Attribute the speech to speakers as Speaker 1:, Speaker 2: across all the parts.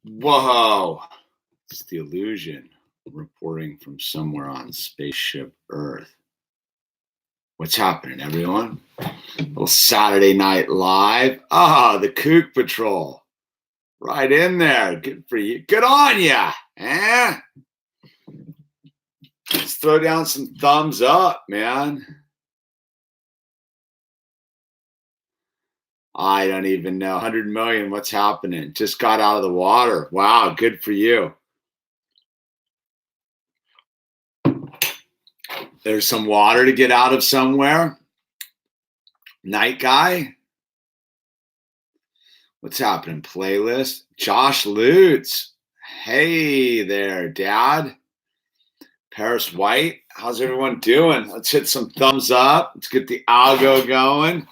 Speaker 1: Whoa. It's the illusion reporting from somewhere on spaceship Earth. What's happening, everyone? Little Saturday Night Live. The Kook Patrol. Right in there. Good for you. Good on ya. Eh? Let's throw down some thumbs up, man. I don't even know. 100 million. What's happening? Just got out of the water. Wow. Good for you. There's some water to get out of somewhere. Night guy. What's happening? Playlist. Josh Lutz. Hey there, Dad. Paris White. How's everyone doing? Let's hit some thumbs up. Let's get the algo going.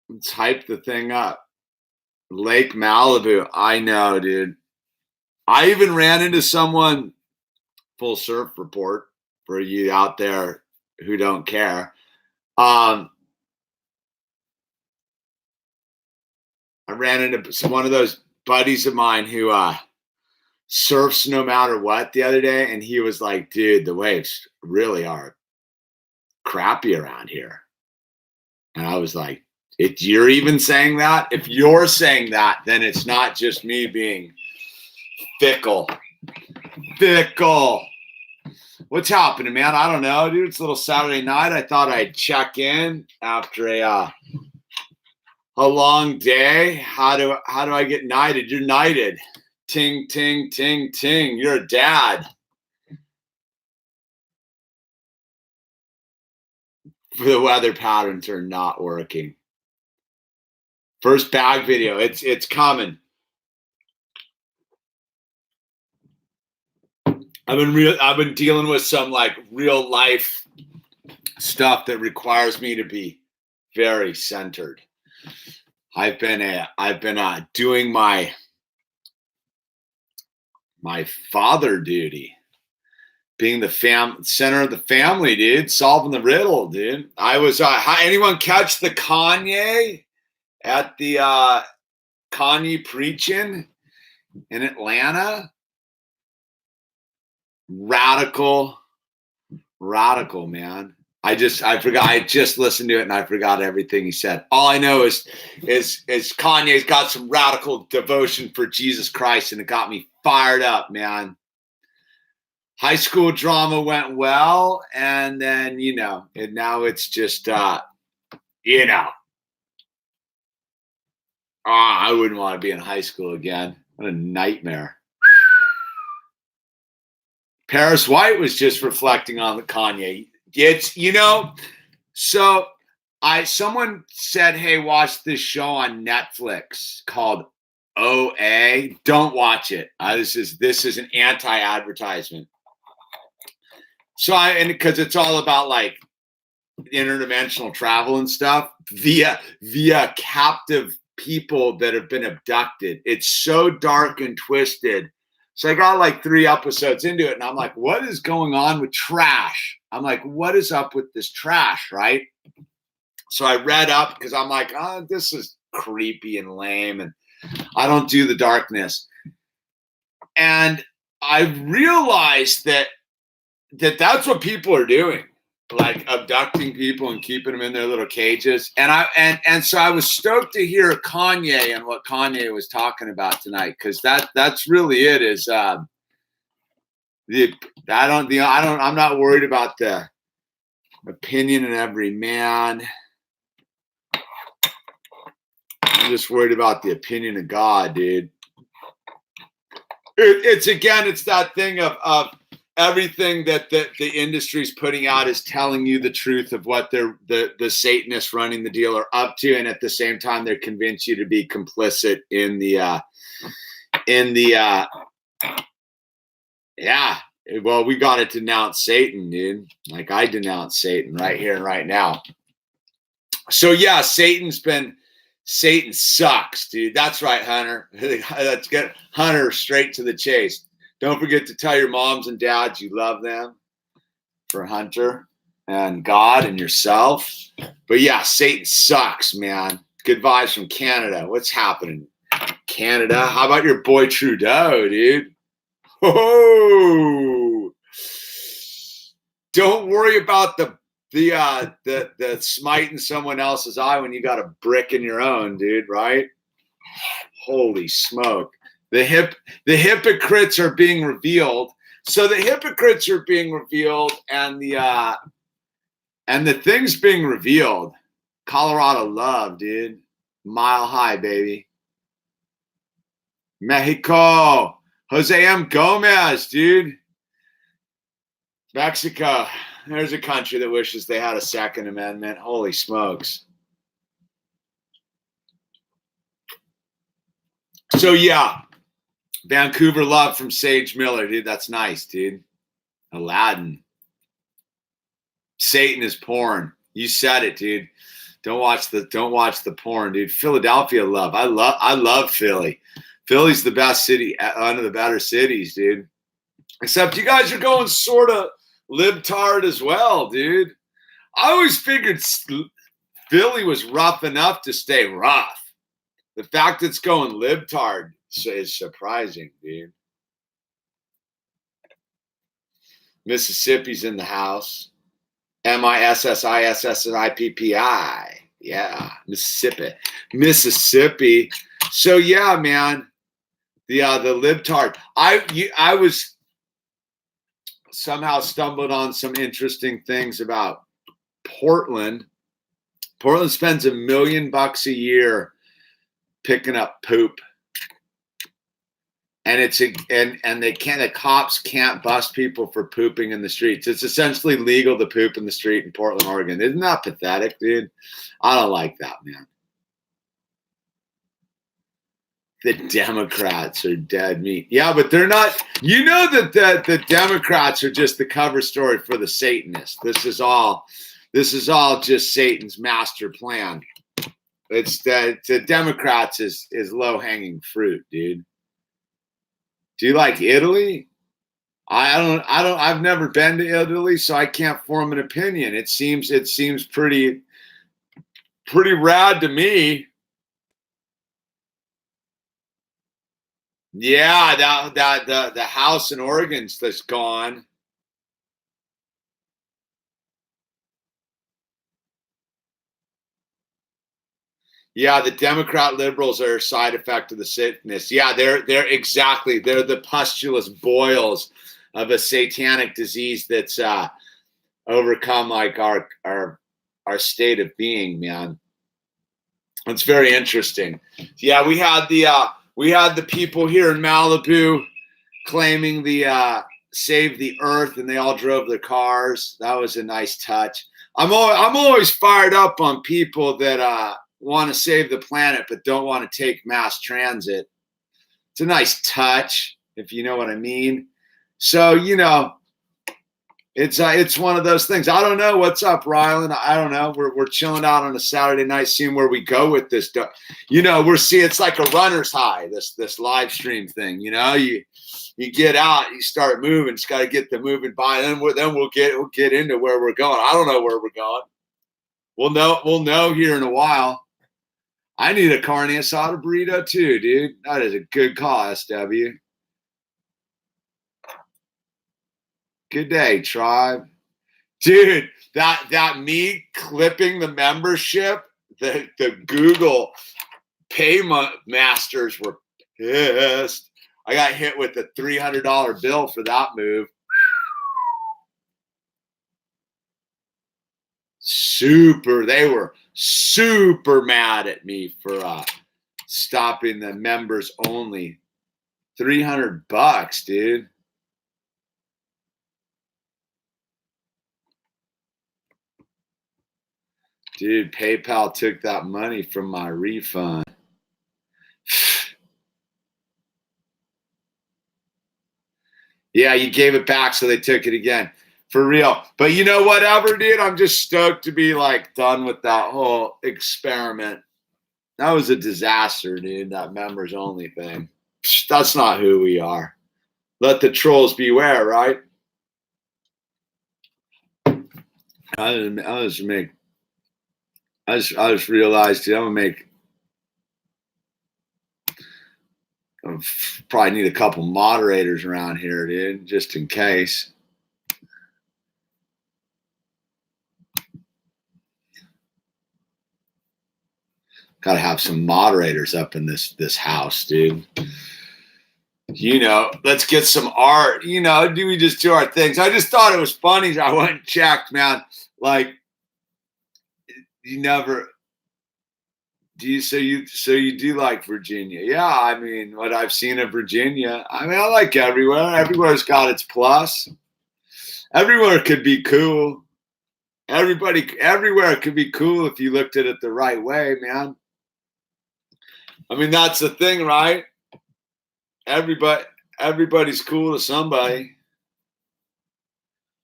Speaker 1: Let's hype the thing up. Lake Malibu. I know, dude. I even ran into someone, full surf report for you out there who don't care. I ran into one of those buddies of mine who surfs no matter what the other day, and he was like, dude, the waves really are crappy around here. And I was like, if you're even saying that, if you're saying that, then it's not just me being fickle. What's happening, man? I don't know, dude. It's a little Saturday night. I thought I'd check in after a long day. How do I get knighted? You're knighted. Ting, ting, ting, ting. You're a dad. The weather patterns are not working. First bag video. It's coming. I've been dealing with some like real life stuff that requires me to be very centered. I've been doing my father duty, being the center of the family, dude, solving the riddle, dude. I was anyone catch the Kanye at the Kanye preaching in Atlanta? Radical, man. I forgot. I just listened to it and I forgot everything he said. All I know is Kanye's got some radical devotion for Jesus Christ, and it got me fired up, man. High school drama went well, and then and now it's just I wouldn't want to be in high school again. What a nightmare. Paris White was just reflecting on the Kanye. It's, so someone said, hey, watch this show on Netflix called OA. Don't watch it. This is an anti-advertisement. So because it's all about like interdimensional travel and stuff via captive people that have been abducted. It's so dark and twisted. So I got like 3 episodes into it, and I'm like, what is going on with trash? I'm like, what is up with this trash, right? So I read up because I'm like, this is creepy and lame, and I don't do the darkness. And I realized that that's what people are doing, like abducting people and keeping them in their little cages. And so I was stoked to hear Kanye and what Kanye was talking about tonight, because that's really it. Is I'm not worried about the opinion of every man. I'm just worried about the opinion of God, dude. It's that thing of everything that the industry's putting out is telling you the truth of what the Satanists running the deal are up to, and at the same time they're convinced you to be complicit in the well, we got to denounce Satan, dude. Like I denounce Satan right here and right now. So yeah, Satan sucks, dude. That's right, Hunter. Let's get Hunter straight to the chase. Don't forget to tell your moms and dads you love them for Hunter and God and yourself. But yeah, Satan sucks, man. Good vibes from Canada. What's happening? Canada. How about your boy Trudeau, dude? Oh, don't worry about the smite in someone else's eye when you got a brick in your own, dude, right? Holy smoke. The hypocrites are being revealed. So the hypocrites are being revealed, and the things being revealed. Colorado love, dude. Mile high, baby. Mexico. Jose M. Gomez, dude. Mexico. There's a country that wishes they had a Second Amendment. Holy smokes. So, yeah. Vancouver love from Sage Miller, dude. That's nice, dude. Aladdin. Satan is porn. You said it, dude. Don't watch the porn, dude. Philadelphia love. I love Philly. Philly's the best city, one of the better cities, dude. Except you guys are going sort of libtard as well, dude. I always figured Philly was rough enough to stay rough. The fact it's going libtard is surprising, dude. Mississippi's in the house. MISSISSIPPI. Yeah, Mississippi. So yeah, man. The libtard. I was somehow stumbled on some interesting things about Portland. Portland spends $1 million a year picking up poop. And the cops can't bust people for pooping in the streets. It's essentially legal to poop in the street in Portland, Oregon. Isn't that pathetic, dude? I don't like that, man. The Democrats are dead meat. Yeah, but they're not. You know that the Democrats are just the cover story for the Satanists. This is all just Satan's master plan. It's the Democrats is low-hanging fruit, dude. Do you like Italy? I've never been to Italy, so I can't form an opinion. It seems pretty rad to me. Yeah, the house in Oregon's that's gone. Yeah, the Democrat liberals are a side effect of the Satanists. Yeah, they're the pustulous boils of a satanic disease that's overcome like our state of being, man. It's very interesting. Yeah, we had the people here in Malibu claiming the save the earth, and they all drove their cars. That was a nice touch. I'm always fired up on people that want to save the planet but don't want to take mass transit. It's a nice touch, if you know what I mean. So, you know, it's one of those things. I don't know what's up, Rylan. I don't know. We're chilling out on a Saturday night, seeing where we go with this. You know, it's like a runner's high, this live stream thing. You know, you get out, you start moving. Just got to get the moving by. Then we'll get into where we're going. I don't know where we're going. We'll know here in a while. I need a carne asada burrito too, dude. That is a good call, SW. Good day, tribe. Dude, that me clipping the membership, the Google payment masters were pissed. I got hit with a $300 bill for that move. They were super mad at me for stopping the members only. $300, dude. Dude, PayPal took that money from my refund. Yeah, you gave it back, so they took it again. For real. But you know, whatever, dude, I'm just stoked to be like done with that whole experiment. That was a disaster, dude, that members only thing. That's not who we are. Let the trolls beware, right? I just realized, dude, I'm gonna make probably need a couple moderators around here, dude, just in case. Got to have some moderators up in this house, dude. Let's get some art. Do we just do our things? I just thought it was funny. I went and checked, man. Like, you never do you so you do like Virginia? Yeah, I mean, what I've seen of Virginia, I mean, I like everywhere. Everywhere's got its plus. Everywhere could be cool. Everywhere could be cool if you looked at it the right way, man. I mean, that's the thing, right? Everybody's cool to somebody.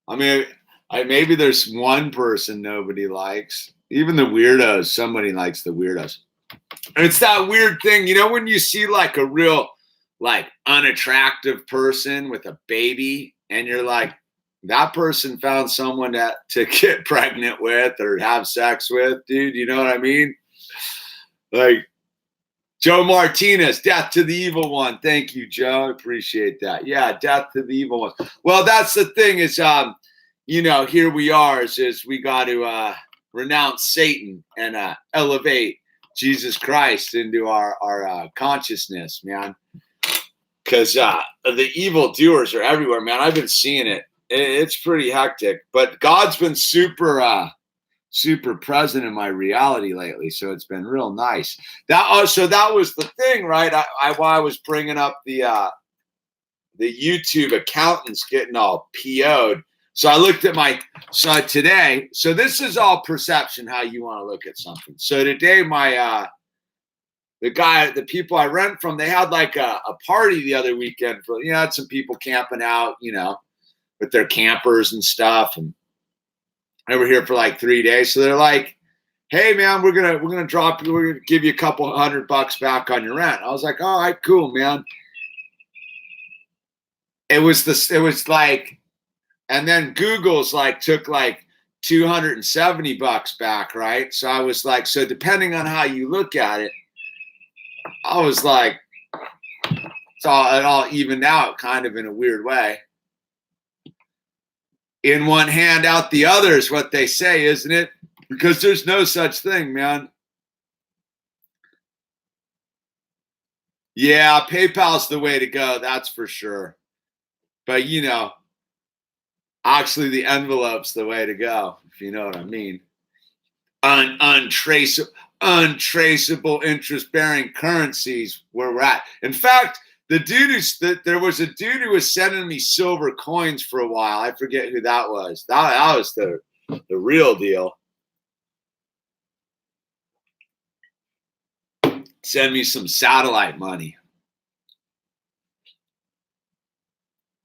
Speaker 1: I mean, maybe there's one person nobody likes. Even the weirdos, somebody likes the weirdos. And it's that weird thing, when you see like a real, like, unattractive person with a baby, and you're like, that person found someone to get pregnant with or have sex with, dude. You know what I mean? Like, Joe Martinez, death to the evil one. Thank you, Joe. I appreciate that. Yeah, death to the evil one. Well, that's the thing is, here we are is we got to renounce Satan and elevate Jesus Christ into our consciousness, man. Because the evil doers are everywhere, man. I've been seeing it. It's pretty hectic. But God's been super present in my reality lately, so it's been real nice. That was the thing, right? While I was bringing up the YouTube accountants getting all PO'd. So I looked at today. So this is all perception, how you want to look at something. So today, the people I rent from, they had like a party the other weekend for, had some people camping out, with their campers and stuff. And they were here for like 3 days. So they're like, hey man, we're going to give you a couple $100 back on your rent. I was like, all right, cool, man. It was like, and then Google's like took like $270 back, right? So I was like, so depending on how you look at it, I was like, it all evened out kind of in a weird way. In one hand, out the other is what they say, isn't it? Because there's no such thing, man. Yeah, PayPal's the way to go, that's for sure. But actually the envelope's the way to go, if you know what I mean. Untraceable interest-bearing currencies where we're at. In fact, there was a dude who was sending me silver coins for a while. I forget who that was. That was the real deal. Send me some satellite money.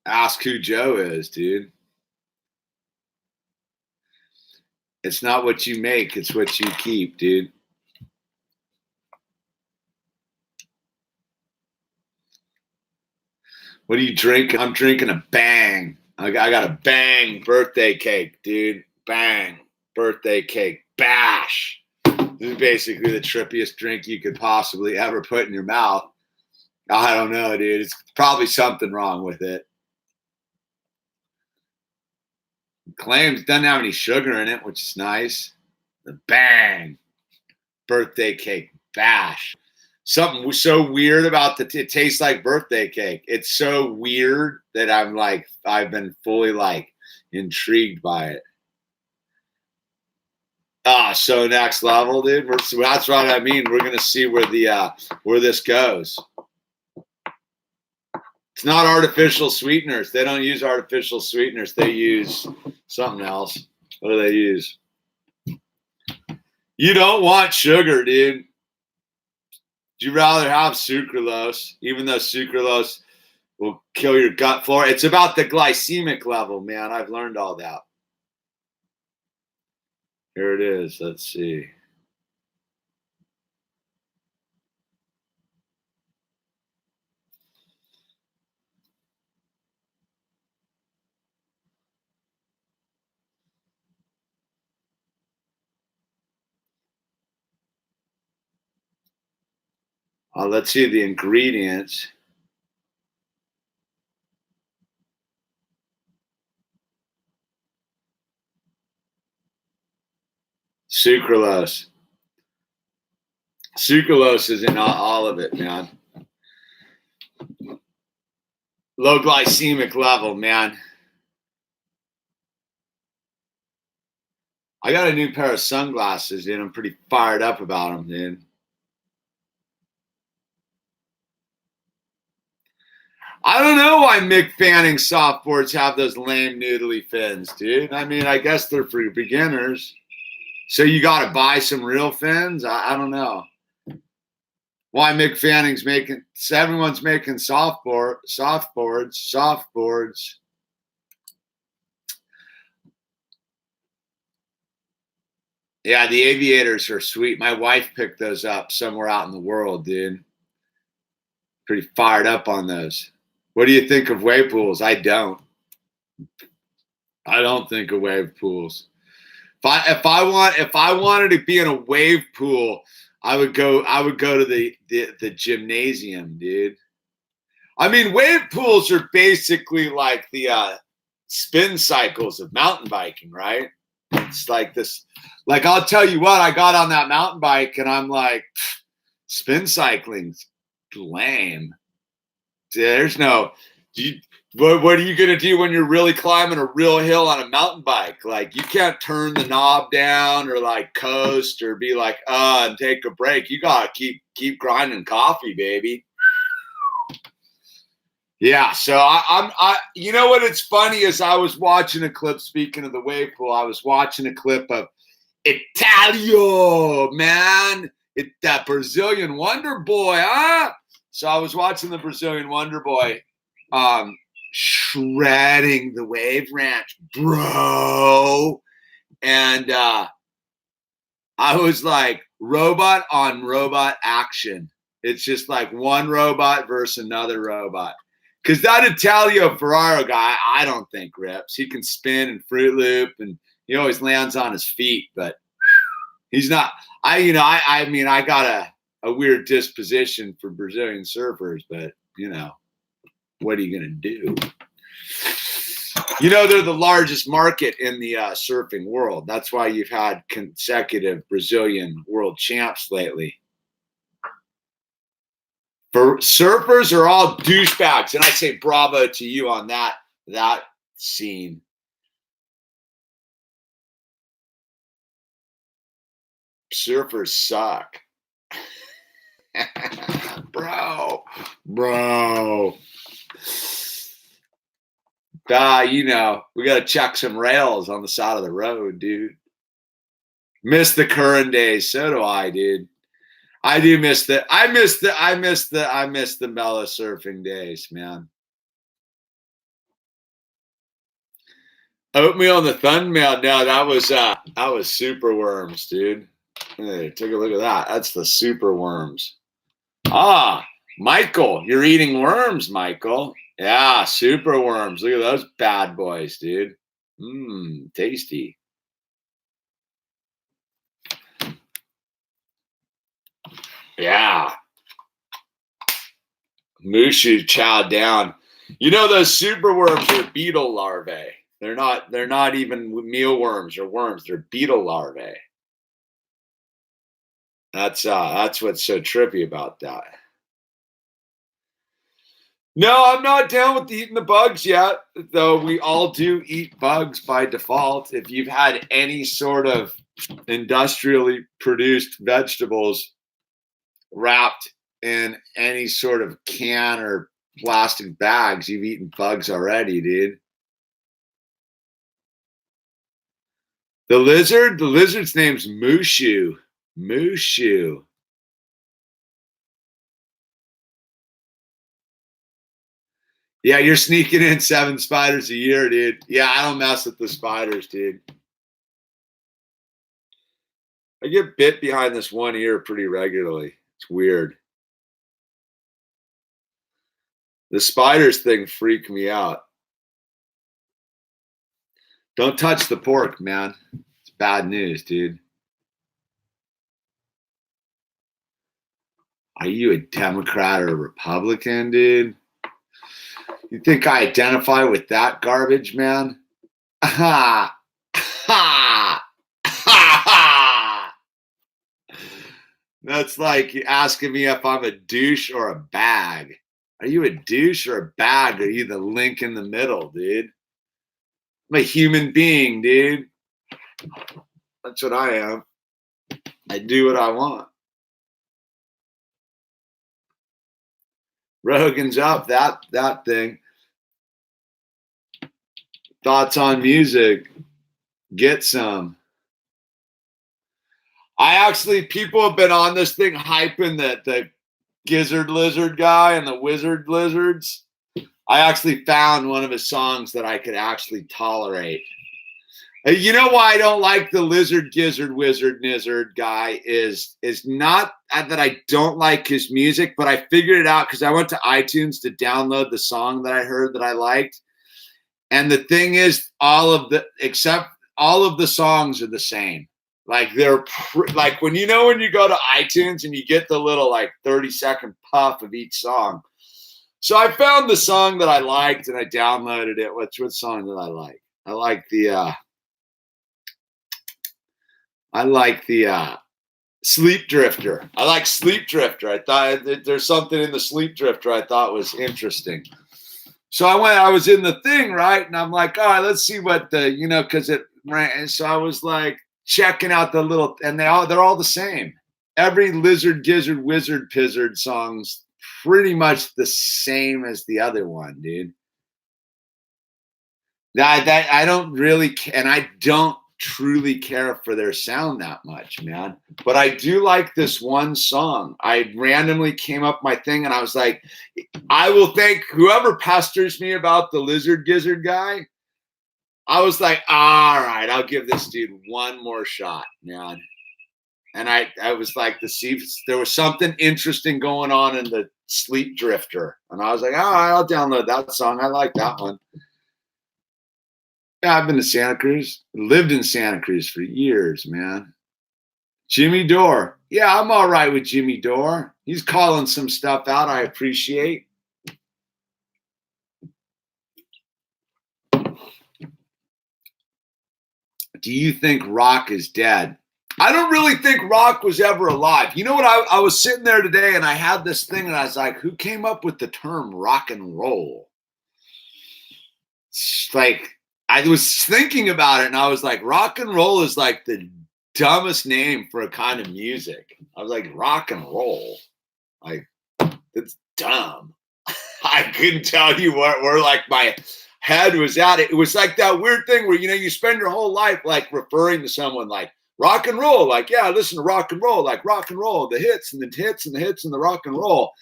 Speaker 1: Ask who Joe is, dude. It's not what you make, it's what you keep, dude. What are you drinking? I'm drinking a Bang. I got a Bang birthday cake, dude. Bang birthday cake. Bash. This is basically the trippiest drink you could possibly ever put in your mouth. I don't know, dude. It's probably something wrong with it. Claims doesn't have any sugar in it, which is nice. The Bang birthday cake. Bash. Something was so weird about it tastes like birthday cake. It's so weird that I've been fully like intrigued by it. So next level, dude. That's what I mean. We're gonna see where this goes. It's not artificial sweeteners. They don't use artificial sweeteners. They use something else. What do they use? You don't want sugar, dude. You'd rather have sucralose, even though sucralose will kill your gut flora. It's about the glycemic level, man. I've learned all that. Here it is. Let's see. Let's see the ingredients. Sucralose. Sucralose is in all of it, man. Low glycemic level, man. I got a new pair of sunglasses, dude. I'm pretty fired up about them, dude. I don't know why Mick Fanning softboards have those lame noodly fins, dude. I mean, I guess they're for beginners. So you got to buy some real fins? I don't know. Why Mick Fanning's making, everyone's making softboards. Yeah, the aviators are sweet. My wife picked those up somewhere out in the world, dude. Pretty fired up on those. What do you think of wave pools? I don't think of wave pools. If I wanted to be in a wave pool, I would go to the gymnasium, dude. I mean, wave pools are basically like the spin cycles of mountain biking, right? It's like this. Like, I'll tell you what, I got on that mountain bike and I'm like, spin cycling's lame. There's no. What are you going to do when you're really climbing a real hill on a mountain bike? Like, you can't turn the knob down or like coast or be like, and take a break. You got to keep grinding coffee, baby. Yeah. So I you know what? It's funny is I was watching a clip, speaking of the wave pool, I was watching a clip of Italio, man. That Brazilian Wonder Boy, huh? So I was watching the Brazilian Wonder Boy shredding the wave ranch, bro. And I was like, robot on robot action. It's just like one robot versus another robot. Because that Italio Ferraro guy, I don't think rips. He can spin and Fruit Loop, and he always lands on his feet, but he's not. I mean, I got a weird disposition for Brazilian surfers, but what are you gonna do? They're the largest market in the surfing world. That's why you've had consecutive Brazilian world champs lately. For surfers are all douchebags, and I say bravo to you on that scene. Surfers suck. bro. We got to check some rails on the side of the road, dude. Miss the current days. So do I, dude. I do miss I miss the mellow surfing days, man. Oatmeal on the thumbnail. No, that was super worms, dude. Hey, take a look at that. That's the super worms. Michael, you're eating worms, Michael. Yeah, super worms. Look at those bad boys, dude. Tasty. Yeah. Mushu chowed down. Those super worms are beetle larvae. They're not even mealworms or worms. They're beetle larvae. That's what's so trippy about that. No, I'm not down with eating the bugs yet, though we all do eat bugs by default. If you've had any sort of industrially produced vegetables wrapped in any sort of can or plastic bags, you've eaten bugs already, dude. The lizard's name's Mushu. Mushu. Yeah, you're sneaking in 7 spiders a year, dude. Yeah, I don't mess with the spiders, dude. I get bit behind this one ear pretty regularly. It's weird. The spiders thing freaked me out. Don't touch the pork, man. It's bad news, dude. Are you a Democrat or a Republican, dude? You think I identify with that garbage, man? Ha! Ha! Ha! That's like asking me if I'm a douche or a bag. Are you a douche or a bag? Are you the link in the middle, dude? I'm a human being, dude. That's what I am. I do what I want. Rogan's up that thing. Thoughts on music? Get some. People have been on this thing hyping that the gizzard lizard guy and the wizard lizards. I actually found one of his songs that I could actually tolerate. You know why I don't like the lizard gizzard wizard nizzard guy is not that I don't like his music, but I figured it out because I went to iTunes to download the song that I heard that I liked. And the thing is, all of the songs are the same. Like like when you go to iTunes and you get the little like 30-second puff of each song. So I found the song that I liked and I downloaded it. What song did I like? I like the Sleep Drifter. I like Sleep Drifter. I thought there's something in the Sleep Drifter I thought was interesting. So I was in the thing, right? And I'm like, all right, let's see what because it ran. And so I was like checking out the little, and they're all the same. Every lizard, gizzard, wizard, pizzard song's pretty much the same as the other one, dude. I don't really, and I don't truly care for their sound that much, man. But I do like this one song. I randomly came up my thing and I was like, I will thank whoever pesters me about the lizard gizzard guy. I was like, all right, I'll give this dude one more shot, man. And I was like, there was something interesting going on in the Sleep Drifter. And I was like, all right, I'll download that song. I like that one. Yeah, I've been to Santa Cruz. Lived in Santa Cruz for years, man. Jimmy Dore. Yeah, I'm all right with Jimmy Dore. He's calling some stuff out I appreciate. Do you think rock is dead? I don't really think rock was ever alive. You know what? I was sitting there today and I had this thing and I was like, who came up with the term rock and roll? It's like, I was thinking about it and I was like, rock and roll is like the dumbest name for a kind of music. I was like, rock and roll. Like, it's dumb. I couldn't tell you where like my head was at. It was like that weird thing where, you spend your whole life like referring to someone like rock and roll. Like, yeah, listen to rock and roll, like rock and roll, the hits and the hits and the hits and the rock and roll.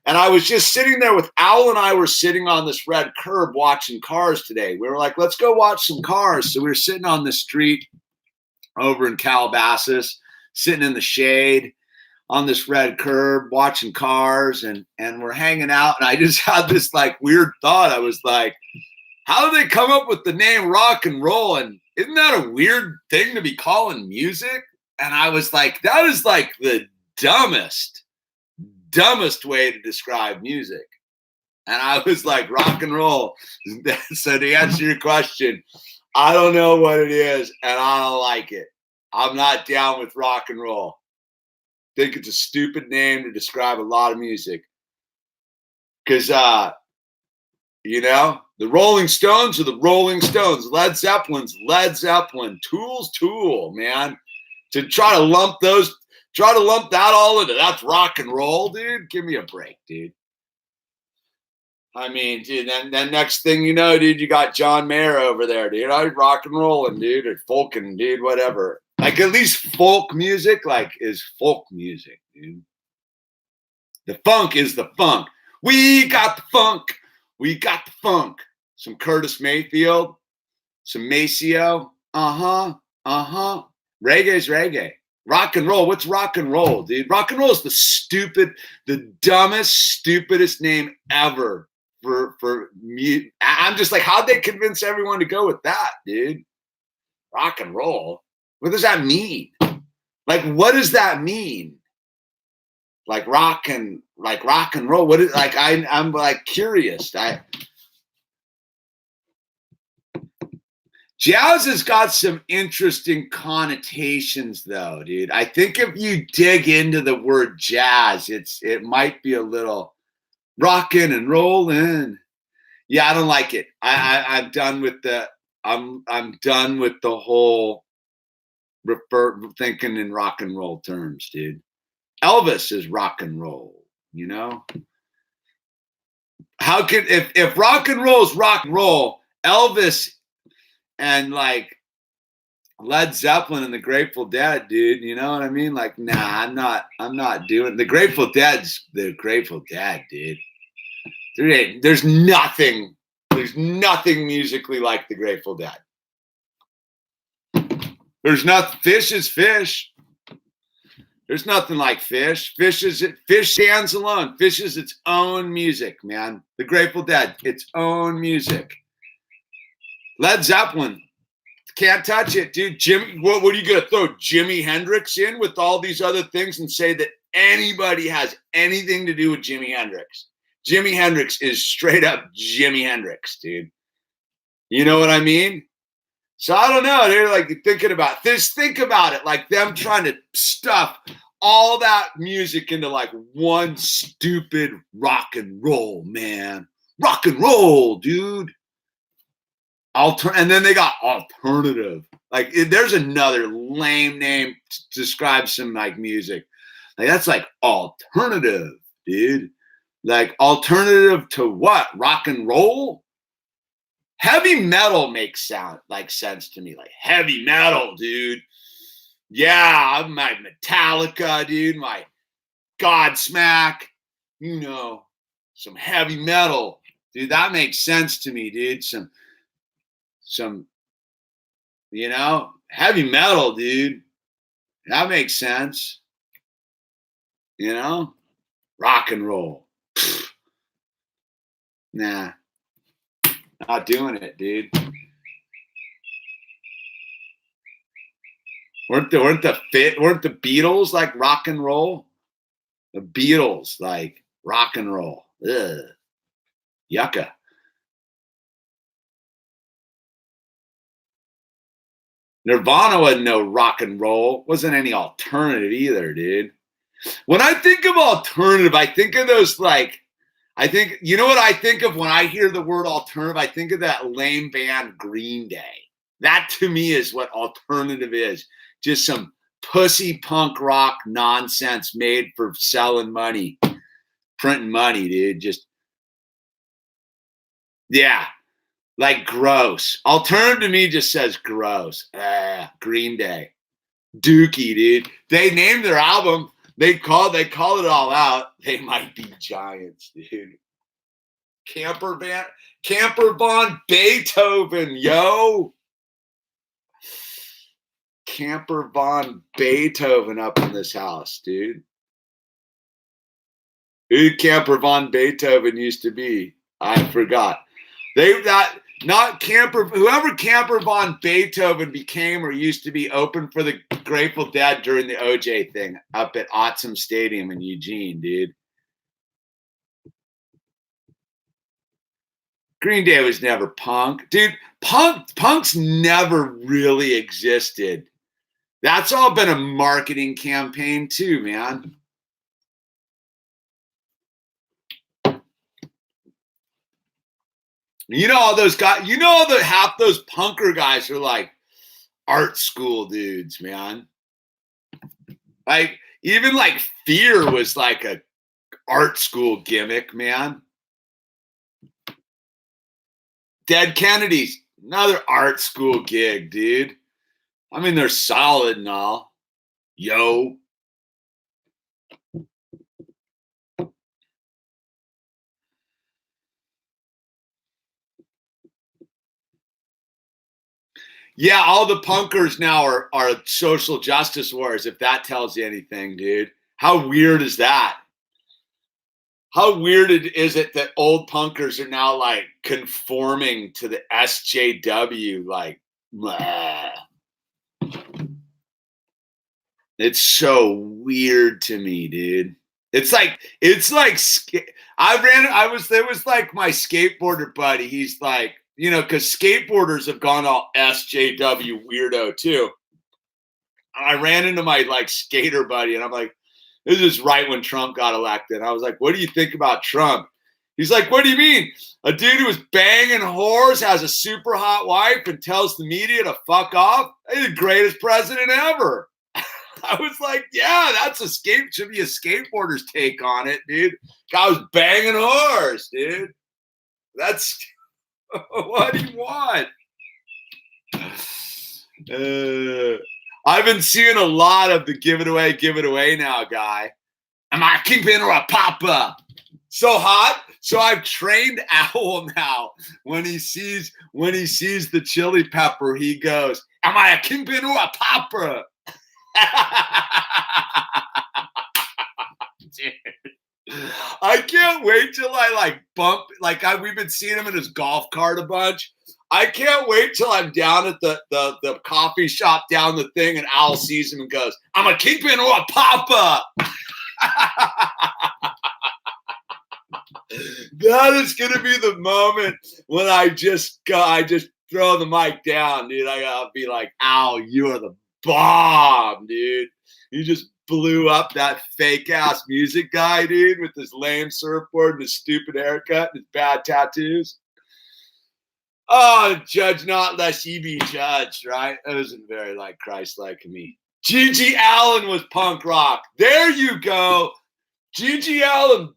Speaker 1: And I was just sitting there with Owl and I were sitting on this red curb watching cars today. We were like, let's go watch some cars. So we were sitting on the street over in Calabasas, sitting in the shade on this red curb watching cars and we're hanging out. And I just had this like weird thought. I was like, how did they come up with the name rock and roll? And isn't that a weird thing to be calling music? And I was like, that is like the dumbest way to describe music. And I was like, rock and roll. So to answer your question, I don't know what it is and I don't like it. I'm not down with rock and roll. I think it's a stupid name to describe a lot of music. Because, the Rolling Stones are the Rolling Stones. Led Zeppelin's Led Zeppelin. Tool's Tool, man. To try to lump that all into that's rock and roll, dude. Give me a break, dude. I mean, dude, then next thing you know, dude, you got John Mayer over there, dude. I'm rock and rolling, dude, or folking, dude, whatever. Like at least folk music, like is folk music, dude. The funk is the funk. We got the funk. We got the funk. Some Curtis Mayfield, some Maceo. Reggae's reggae. Rock and roll. What's rock and roll, dude? Rock and roll is the dumbest, stupidest name ever for me. I'm just like, how'd they convince everyone to go with that, dude? Rock and roll. What does that mean? Like, what does that mean? Like rock and roll. What is like? I'm like curious. Jazz has got some interesting connotations, though, dude. I think if you dig into the word jazz, it might be a little rocking and rolling. Yeah, I don't like it. I'm done with I'm done with the whole thinking in rock and roll terms, dude. Elvis is rock and roll, you know? How could if rock and roll is rock and roll, Elvis and like Led Zeppelin and the Grateful Dead, dude, you know what I mean? Like, nah, I'm not doing the Grateful Dead's the Grateful Dead, dude. There's nothing musically like the Grateful Dead. There's nothing. Fish is Fish. There's nothing like Fish. Fish stands alone. Fish is its own music, man. The Grateful Dead, its own music. Led Zeppelin, can't touch it, dude. Jimmy, what are you gonna throw Jimi Hendrix in with all these other things and say that anybody has anything to do with Jimi Hendrix? Jimi Hendrix is straight up Jimi Hendrix, dude. You know what I mean? So I don't know. They're like thinking about this. Think about it, like them trying to stuff all that music into like one stupid rock and roll, man. Rock and roll, dude. And then they got alternative. Like there's another lame name to describe some like music. Like that's like alternative, dude. Like alternative to what? Rock and roll? Heavy metal makes sense to me. Like heavy metal, dude. Yeah, my Metallica, dude. My Godsmack. You know, some heavy metal, dude. That makes sense to me, dude. Some, you know, heavy metal, dude. That makes sense. You know, rock and roll. Nah. Not doing it, dude. Weren't the Beatles like rock and roll? The Beatles like rock and roll. Ugh. Yucca. Nirvana wasn't no rock and roll. Wasn't any alternative either, dude. When I think of alternative, I think of those like you know what I think of when I hear the word alternative? I think of that lame band Green Day. That to me is what alternative is. Just some pussy punk rock nonsense made for selling money, printing money, dude. Just, yeah, like gross. Alternative to me just says gross. Green Day. Dookie, dude. They named their album. They called it all out. They might be giants, dude. Camper Von Beethoven, yo. Camper Von Beethoven up in this house, dude. Who Camper Von Beethoven used to be? I forgot. Whoever Camper Von Beethoven became or used to be open for the Grateful Dead during the OJ thing up at Autzum Stadium in Eugene, dude. Green Day was never punk. Dude, punk's never really existed. That's all been a marketing campaign too, man. You know all those guys, half those punker guys are like art school dudes, man. Like even like Fear was like a art school gimmick, man. Dead Kennedys, another art school gig, dude. I mean, they're solid and all. Yo. Yeah, all the punkers now are social justice warriors, if that tells you anything, dude. How weird is that? How weird is it that old punkers are now like conforming to the SJW? Like, blah. It's so weird to me, dude. There was like my skateboarder buddy. He's like, because skateboarders have gone all SJW weirdo too. And I ran into my skater buddy, and I'm like, this is right when Trump got elected. I was like, what do you think about Trump? He's like, what do you mean? A dude who was banging whores, has a super hot wife, and tells the media to fuck off? He's the greatest president ever. I was like, yeah, should be a skateboarder's take on it, dude. Guy was banging whores, dude. That's what do you want? I've been seeing a lot of the give it away now guy. Am I a kingpin or a papa? So hot. So I've trained Owl now. When he sees the chili pepper, he goes, am I a kingpin or a papa? Dude. I can't wait till I bump. We've been seeing him in his golf cart a bunch. I can't wait till I'm down at the coffee shop down the thing, and Owl sees him and goes, I'm a kingpin or a papa. That is gonna be the moment when I just throw the mic down, dude. I gotta be like, Owl, you are the bomb, dude. You just blew up that fake ass music guy, dude, with his lame surfboard and his stupid haircut and his bad tattoos. Oh, judge not lest ye be judged, right? That wasn't very Christ-like of me. Gigi Allen was punk rock. There you go. Gigi Allen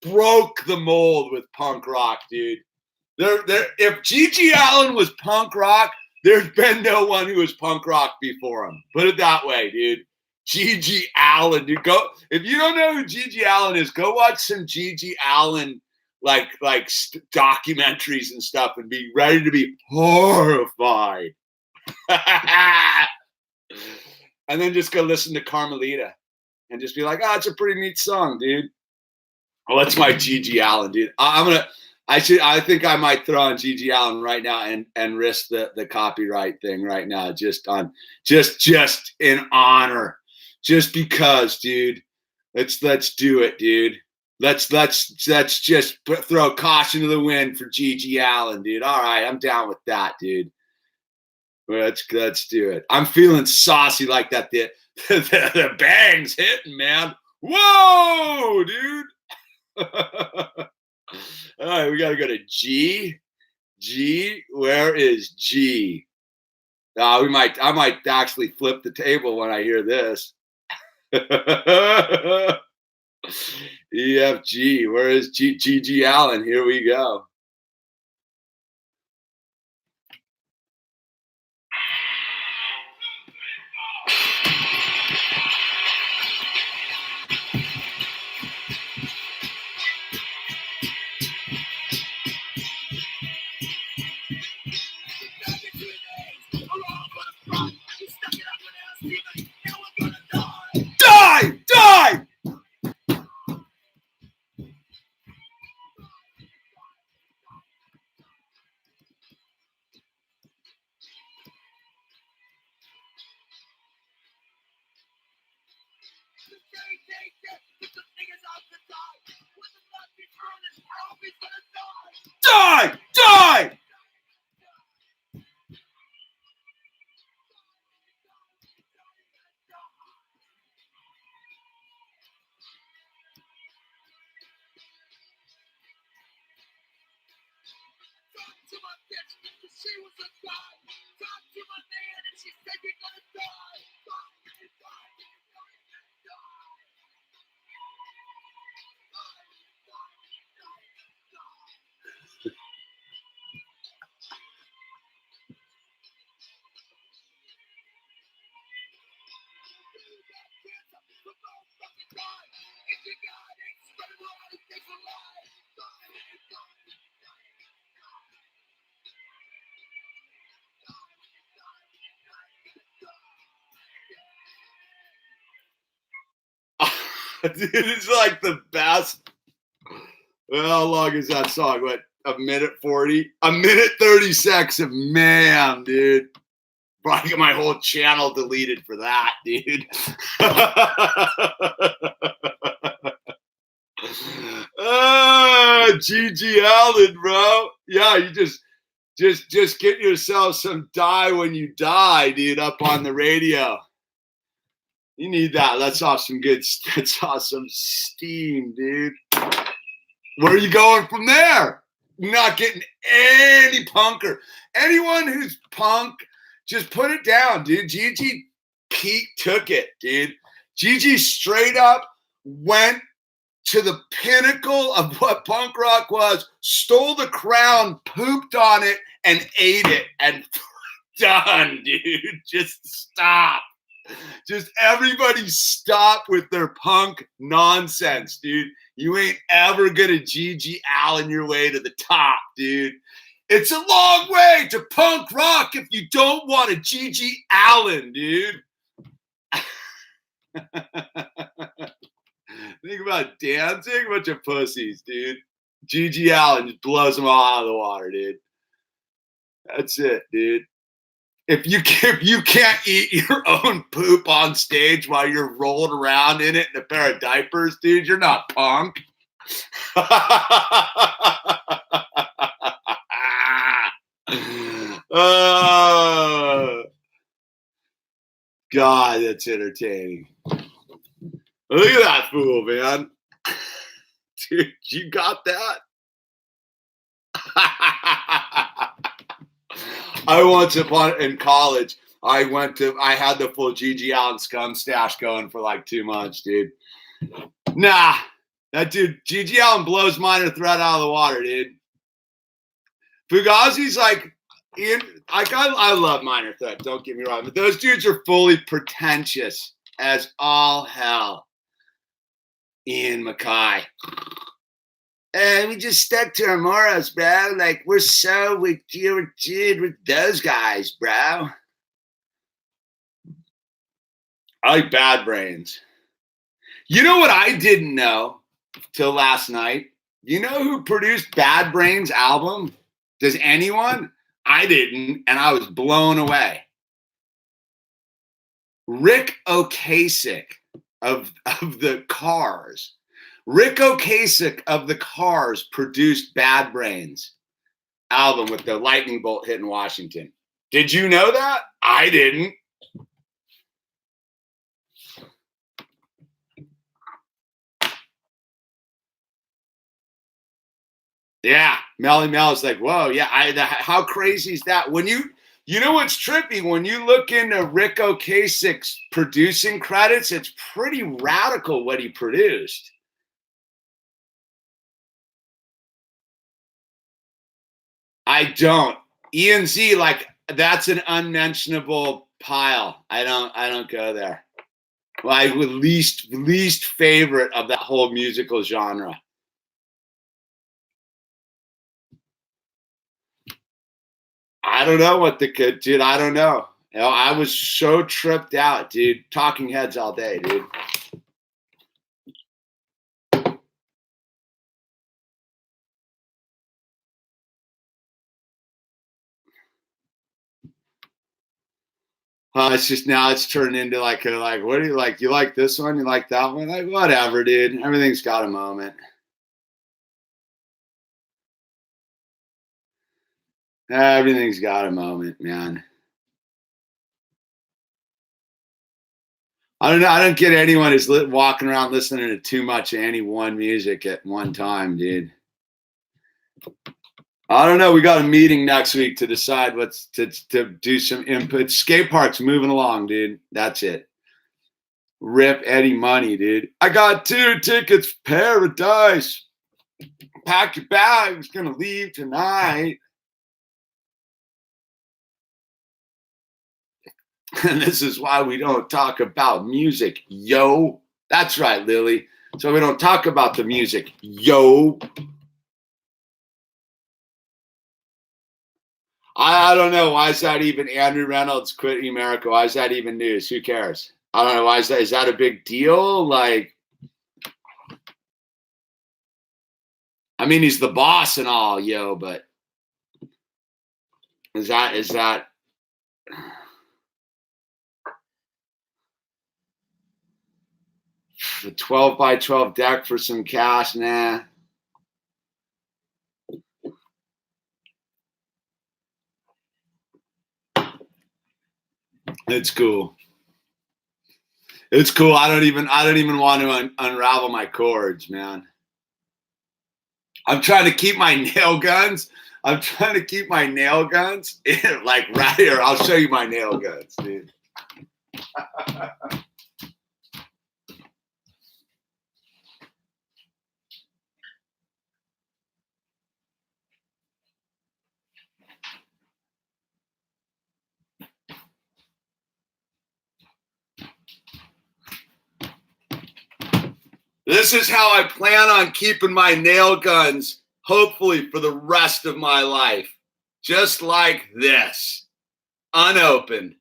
Speaker 1: broke the mold with punk rock, dude. If Gigi Allen was punk rock, there's been no one who was punk rock before him. Put it that way, dude. Gigi Allen, dude. Go if you don't know who Gigi Allen is, go watch some Gigi Allen documentaries and stuff, and be ready to be horrified. And then just go listen to Carmelita, and just be like, oh, it's a pretty neat song, dude. Oh, that's my Gigi Allen, dude. I think I might throw on Gigi Allen right now and risk the copyright thing right now, just in honor, just because, dude. Let's do it, dude. Let's just throw caution to the wind for Gigi Allen, dude. All right, I'm down with that, dude. Let's do it. I'm feeling saucy like that. The bang's hitting, man. Whoa, dude. All right, we got to go to G. G, where is G? I might actually flip the table when I hear this. EFG, where is Gigi Allen? Here we go. Die! Die! To my bitch, she was a guy. Talk to my man, and she said you're gonna die. Dude, it's like the best. Well, how long is that song? What, a minute 40? A minute 36 of man, dude. Probably get my whole channel deleted for that, dude. Gigi Allen, bro. Yeah, you just get yourself some Die When You Die, dude, up on the radio. You need that. That's off some steam, dude. Where are you going from there? You're not getting any punker. Anyone who's punk, just put it down, dude. Gigi Pete took it, dude. Gigi straight up went to the pinnacle of what punk rock was, stole the crown, pooped on it, and ate it. And done, dude. Just stop. Just everybody stop with their punk nonsense, dude. You ain't ever gonna Gigi Allen your way to the top, dude. It's a long way to punk rock if you don't want a Gigi Allen, dude. Think about dancing, bunch of pussies, dude. Gigi Allen just blows them all out of the water, dude. That's it, dude. If you can't eat your own poop on stage while you're rolling around in it in a pair of diapers, dude, you're not punk. God, that's entertaining. Look at that fool, man. Dude, you got that? I once in college, I had the full Gigi Allen scum stash going for like 2 months, dude. Nah, that dude, Gigi Allen blows Minor Threat out of the water, dude. Fugazi's like, I love Minor Threat, don't get me wrong, but those dudes are fully pretentious as all hell. Ian Mackay. And we just stuck to our morals, bro. Like, we're so with those guys, bro. I like Bad Brains. You know what I didn't know till last night? You know who produced Bad Brains' album? Does anyone? I didn't, and I was blown away. Rick Ocasek of the Cars. Rick Ocasek of the Cars produced Bad Brains album with the lightning bolt hitting Washington. Did you know that? I didn't. Yeah, Melly Mel is like, whoa, yeah. How crazy is that? When you know what's trippy? When you look into Rick Ocasek's producing credits, it's pretty radical what he produced. I don't. Ian Z, like, that's an unmentionable pile. I don't go there. My least favorite of that whole musical genre. I don't know what the kid, dude. I don't know. You know, I was so tripped out, dude. Talking Heads all day, dude. It's just now it's turned into like what do you like? You like this one? You like that one? Like, whatever, dude. Everything's got a moment. Everything's got a moment, man. I don't know. I don't get anyone who's walking around listening to too much of any one music at one time, dude. I don't know. We got a meeting next week to decide what's to do some input. Skate park's moving along, dude. That's it. Rip Eddie Money, dude. I got 2 tickets for Paradise. Pack your bags. Gonna leave tonight. And this is why we don't talk about music, yo. That's right, Lily. So we don't talk about the music, yo. I don't know. Why is that even Andrew Reynolds quitting America? Why is that even news? Who cares? I don't know. Why is that a big deal? Like, I mean, he's the boss and all, yo, but is that the 12 by 12 deck for some cash? Nah. It's cool. It's cool. I don't even want to unravel my cords, man. I'm trying to keep my nail guns. Like right here. I'll show you my nail guns, dude. This is how I plan on keeping my nail guns, hopefully for the rest of my life. Just like this, unopened.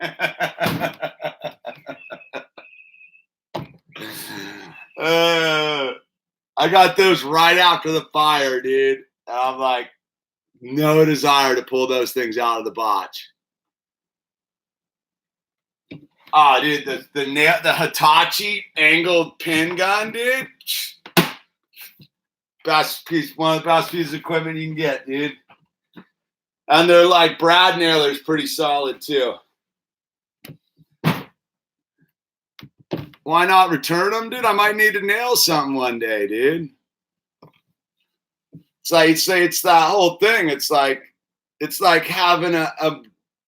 Speaker 1: I got those right after the fire, dude. And I'm like, no desire to pull those things out of the botch. Oh, dude, the Hitachi angled pin gun, dude. One of the best pieces of equipment you can get, dude. And they're like brad nailers, pretty solid too. Why not return them, dude? I might need to nail something one day, dude. It's that whole thing. It's like having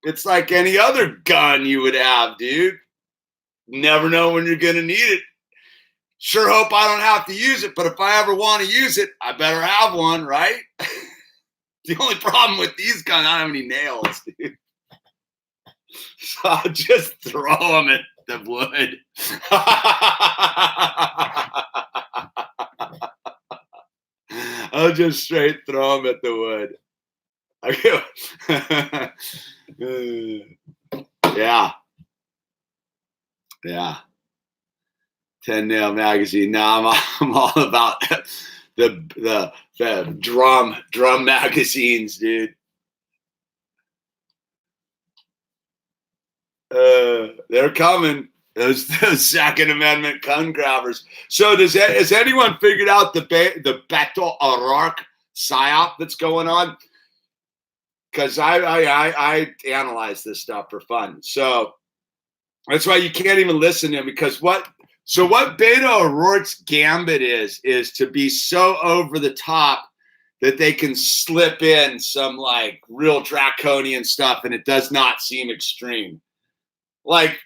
Speaker 1: it's like any other gun you would have, dude. Never know when you're gonna need it. Sure hope I don't have to use it, but if I ever want to use it, I better have one, right? The only problem with these guns, I don't have any nails, dude. So I'll just throw them at the wood. I'll just straight throw them at the wood. Yeah. 10 nail magazine. Now I'm all about the drum magazines, dude. They're coming. Those Second Amendment gun grabbers. So has anyone figured out the Beto O'Rourke psyop that's going on? Because I analyze this stuff for fun. So that's why you can't even listen to him, because what Beto O'Rourke's gambit is to be so over the top that they can slip in some like real draconian stuff and it does not seem extreme. Like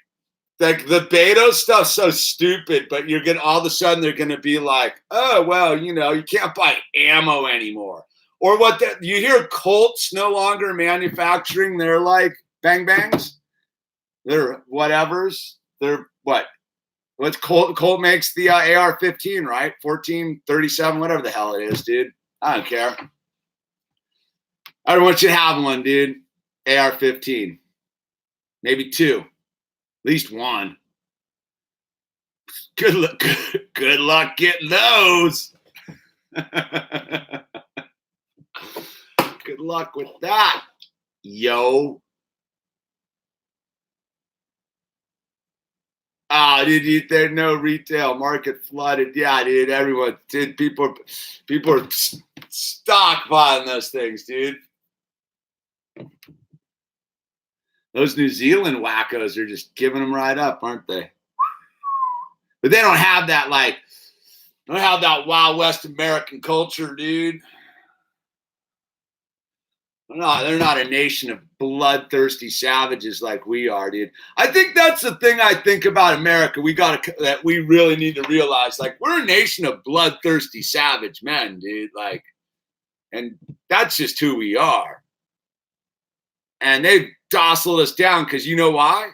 Speaker 1: the Beto stuff's so stupid, but all of a sudden they're gonna be like, oh well, you can't buy ammo anymore. Or you hear Colt's no longer manufacturing their like bang bangs. They're whatevers. They're what? What's Colt makes the AR-15, right? 1437, whatever the hell it is, dude. I don't care. I don't want you to have one, dude. AR-15. Maybe two. At least one. Good luck getting those. Good luck with that, yo. Dude, there's no retail market flooded. Yeah, dude, everyone, dude, people are stockpiling those things, dude. Those New Zealand wackos are just giving them right up, aren't they? But they don't have that Wild West American culture, dude. They're not a nation of bloodthirsty savages like we are, dude. I think that's the thing I think about America. That we really need to realize, like, we're a nation of bloodthirsty savage men, dude. Like, and that's just who we are. And they've jostled us down because you know why?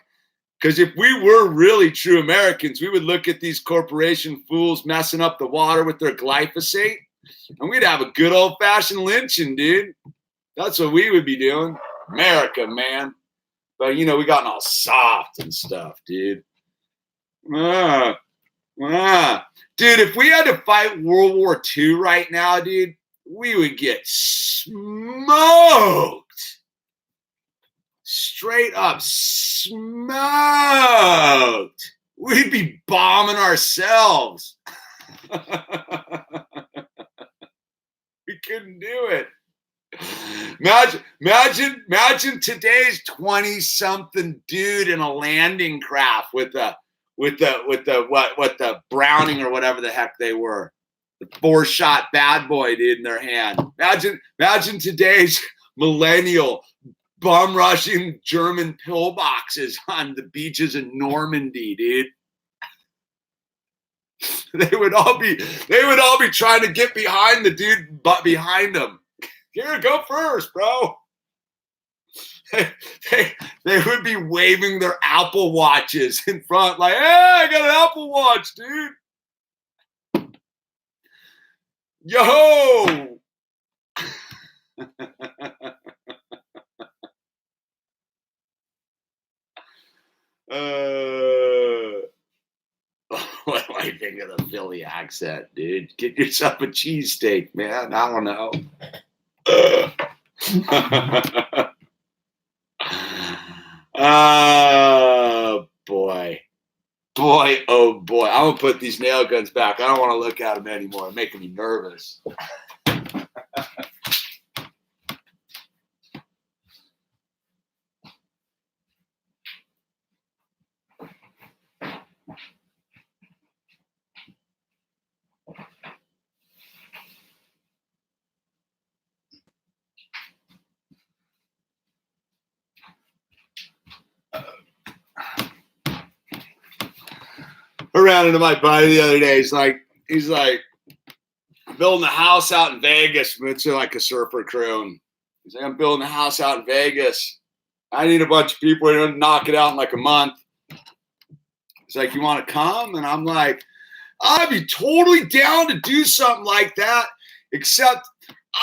Speaker 1: Because if we were really true Americans, we would look at these corporation fools messing up the water with their glyphosate, and we'd have a good old-fashioned lynching, dude. That's what we would be doing. America, man. But, we gotten all soft and stuff, dude. Dude, if we had to fight World War II right now, dude, we would get smoked. Straight up smoked. We'd be bombing ourselves. We couldn't do it. Imagine today's 20-something dude in a landing craft with the Browning or whatever the heck they were, the 4-shot bad boy dude in their hand. Imagine today's millennial bum rushing German pillboxes on the beaches in Normandy, dude. They would all be trying to get behind the dude behind them. Here, go first, bro. They would be waving their Apple Watches in front, like, hey, I got an Apple Watch, dude. Yo! What do I think of the Philly accent, dude? Get yourself a cheesesteak, man. I don't know. Oh, boy. Oh, boy. I'm going to put these nail guns back. I don't want to look at them anymore. They're making me nervous. I ran into my buddy the other day. He's like building a house out in Vegas. It's like a surfer crew. And he's like, I'm building a house out in Vegas. I need a bunch of people to knock it out in like a month. He's like, you want to come? And I'm like, I'd be totally down to do something like that, except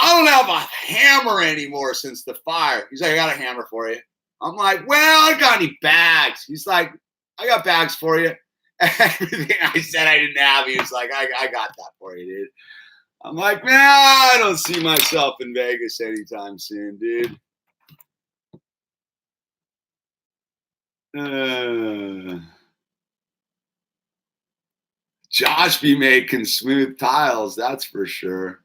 Speaker 1: I don't have a hammer anymore since the fire. He's like, I got a hammer for you. I'm like, well, I got any bags? He's like, I got bags for you. Everything I said I didn't have, he was like, I got that for you, dude. I'm like, man, I don't see myself in Vegas anytime soon, dude. Josh be making smooth tiles, that's for sure.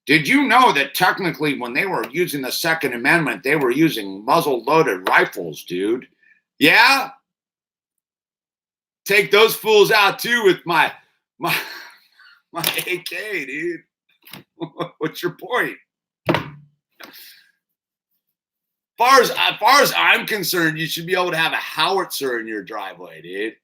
Speaker 1: Did you know that technically when they were using the Second Amendment, they were using muzzle-loaded rifles, dude? Yeah? Take those fools out too with my AK, dude. What's your point? As far as I'm concerned, you should be able to have a howitzer in your driveway, dude.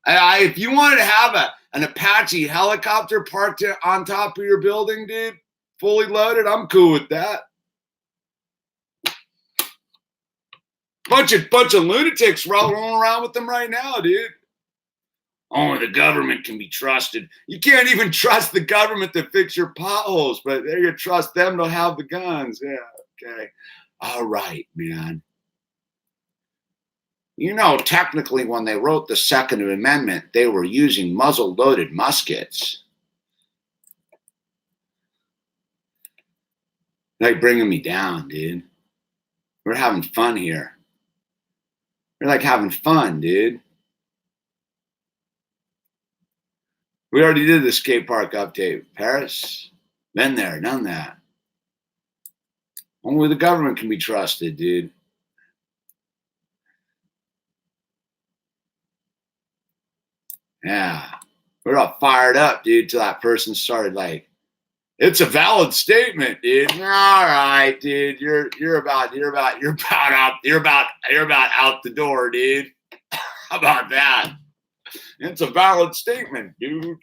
Speaker 1: If you wanted to have an Apache helicopter parked on top of your building, dude, fully loaded, I'm cool with that. Bunch of lunatics rolling around with them right now, dude. Only the government can be trusted. You can't even trust the government to fix your potholes, but they're gonna trust them to have the guns. Yeah, okay. All right, man. You know, technically, when they wrote the Second Amendment, they were using muzzle-loaded muskets. Like bringing me down, dude. We're having fun here. We're like having fun, dude. We already did the skate park update. Paris, been there, done that. Only the government can be trusted, dude. Yeah. We're all fired up, dude, till that person started like, it's a valid statement, dude. All right, dude. You're about out the door, dude. How about that? It's a valid statement, dude.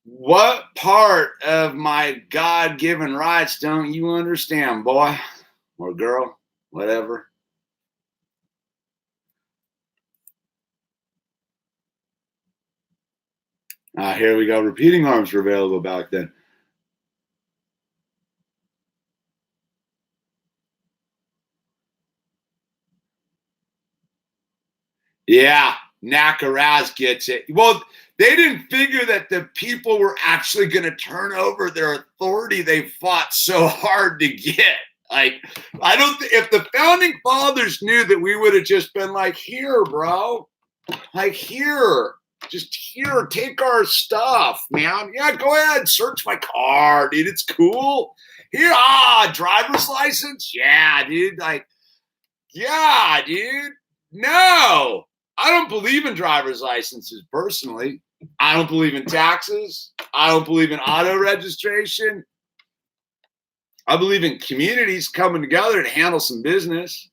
Speaker 1: What part of my God-given rights don't you understand, boy or girl, whatever? Here we go. Repeating arms were available back then. Yeah, Nakaraz gets it. Well, they didn't figure that the people were actually going to turn over their authority they fought so hard to get. Like, I don't if the founding fathers knew that we would have just been like, here, bro, Like, here, just here, take our stuff, man. Yeah, go ahead, search my car, dude. It's cool. Here, driver's license. Yeah, dude. Like, yeah, dude. No, I don't believe in driver's licenses personally. I don't believe in taxes. I don't believe in auto registration. I believe in communities coming together to handle some business.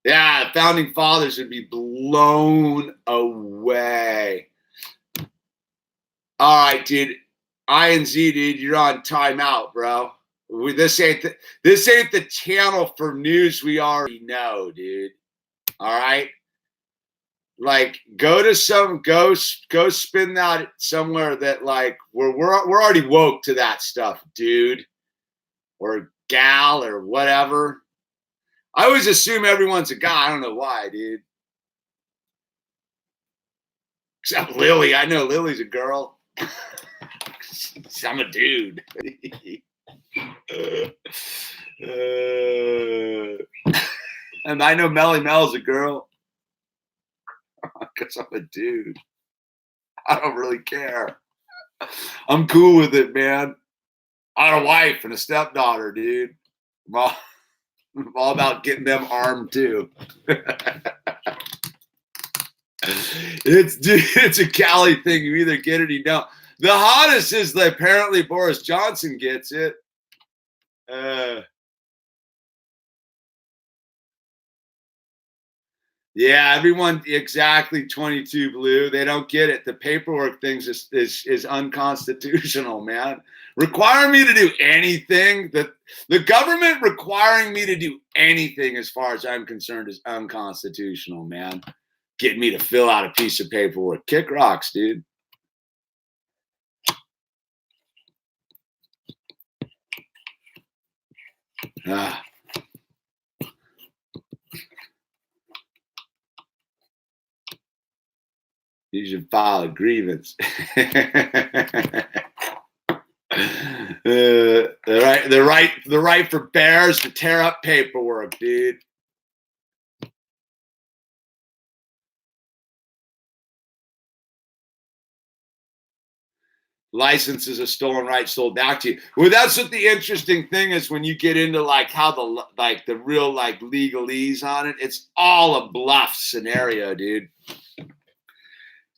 Speaker 1: Yeah, founding fathers would be blown away. All right, dude. I and Z, dude, you're on timeout, bro. This ain't the channel for news we already know, dude. All right. Like, go spin that somewhere that like we're already woke to that stuff, dude, or gal or whatever. I always assume everyone's a guy. I don't know why, dude. Except Lily. I know Lily's a girl. I'm a dude. And I know Melly Mel's a girl. Because I'm a dude. I don't really care. I'm cool with it, man. I got a wife and a stepdaughter, dude. I'm all about getting them armed too. It's a Cali thing. You either get it or you don't. The hottest is that apparently Boris Johnson gets it. Yeah, everyone exactly 22 blue. They don't get it. The paperwork things is unconstitutional, man. Requiring me to do anything, the government requiring me to do anything as far as I'm concerned is unconstitutional, man. Getting me to fill out a piece of paperwork. Kick rocks, dude. You should file a grievance. The right for bears to tear up paperwork, dude. License is a stolen right sold back to you. Well, that's what the interesting thing is when you get into like how the real like legalese on it. It's all a bluff scenario, dude.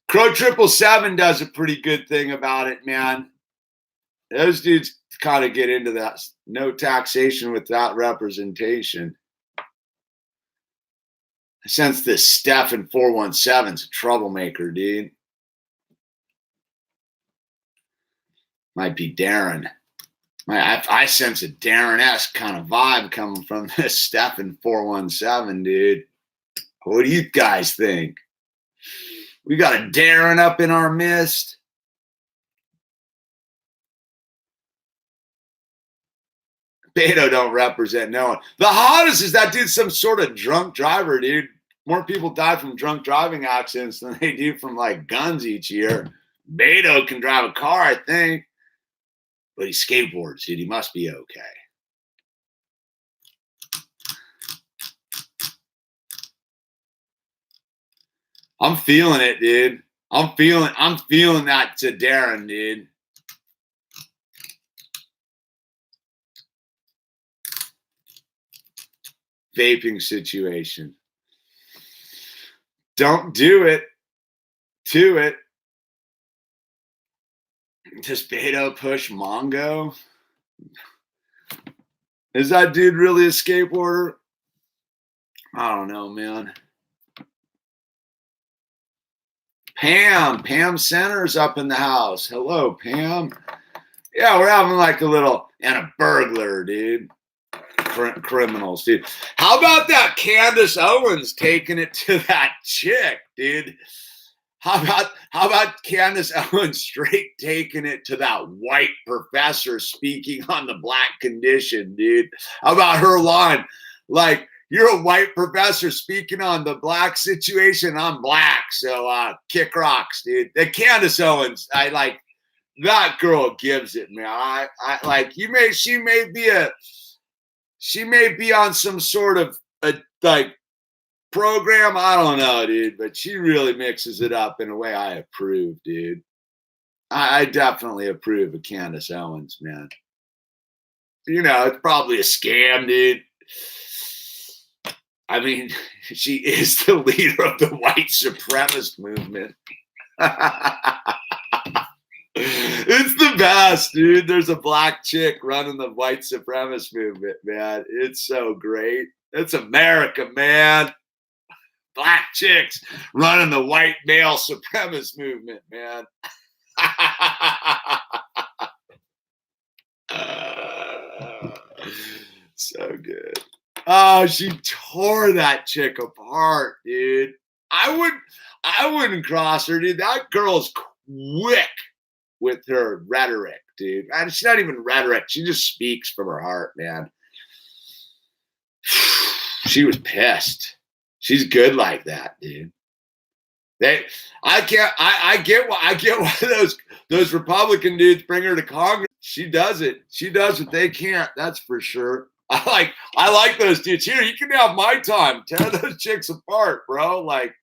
Speaker 1: Crow 777 does a pretty good thing about it, man. Those dudes kind of get into that. No taxation without representation. I sense this Steph in 417's a troublemaker, dude. Might be Darren. I sense a Darren-esque kind of vibe coming from this Steph in 417, dude. What do you guys think? We got a Darren up in our midst. Beto don't represent no one. The hottest is that dude's some sort of drunk driver, dude. More people die from drunk driving accidents than they do from like guns each year. Beto can drive a car, I think. But he skateboards, dude. He must be okay. I'm feeling it, dude. I'm feeling that to Darren, dude. Vaping situation. Don't do it. To it. Does Beto push Mongo? Is that dude really a skateboarder? I don't know, man. Pam Center's up in the house. Hello, Pam. Yeah, we're having like a little, and a burglar, dude. Criminals, dude. How about that Candace Owens taking it to that chick, dude? How about Candace Owens straight taking it to that white professor speaking on the black condition, dude? How about her line? Like, you're a white professor speaking on the black situation. I'm black, so kick rocks, dude. The Candace Owens, I like that girl gives it, man. I like she may be on some sort of a like program. I don't know, dude, but she really mixes it up in a way I approve, dude. I definitely approve of Candace Owens, man. It's probably a scam, dude. I mean, she is the leader of the white supremacist movement. It's the best, dude. There's a black chick running the white supremacist movement, man. It's so great. It's America, man. Black chicks running the white male supremacist movement, man. So good. Oh, she tore that chick apart, dude. I wouldn't cross her, dude. That girl's quick with her rhetoric, dude. And she's not even rhetoric. She just speaks from her heart, man. She was pissed. She's good like that, dude. I get why those Republican dudes bring her to Congress. She does it. She does what they can't. That's for sure. I like those dudes. Here, you can have my time. Tear those chicks apart, bro. Like,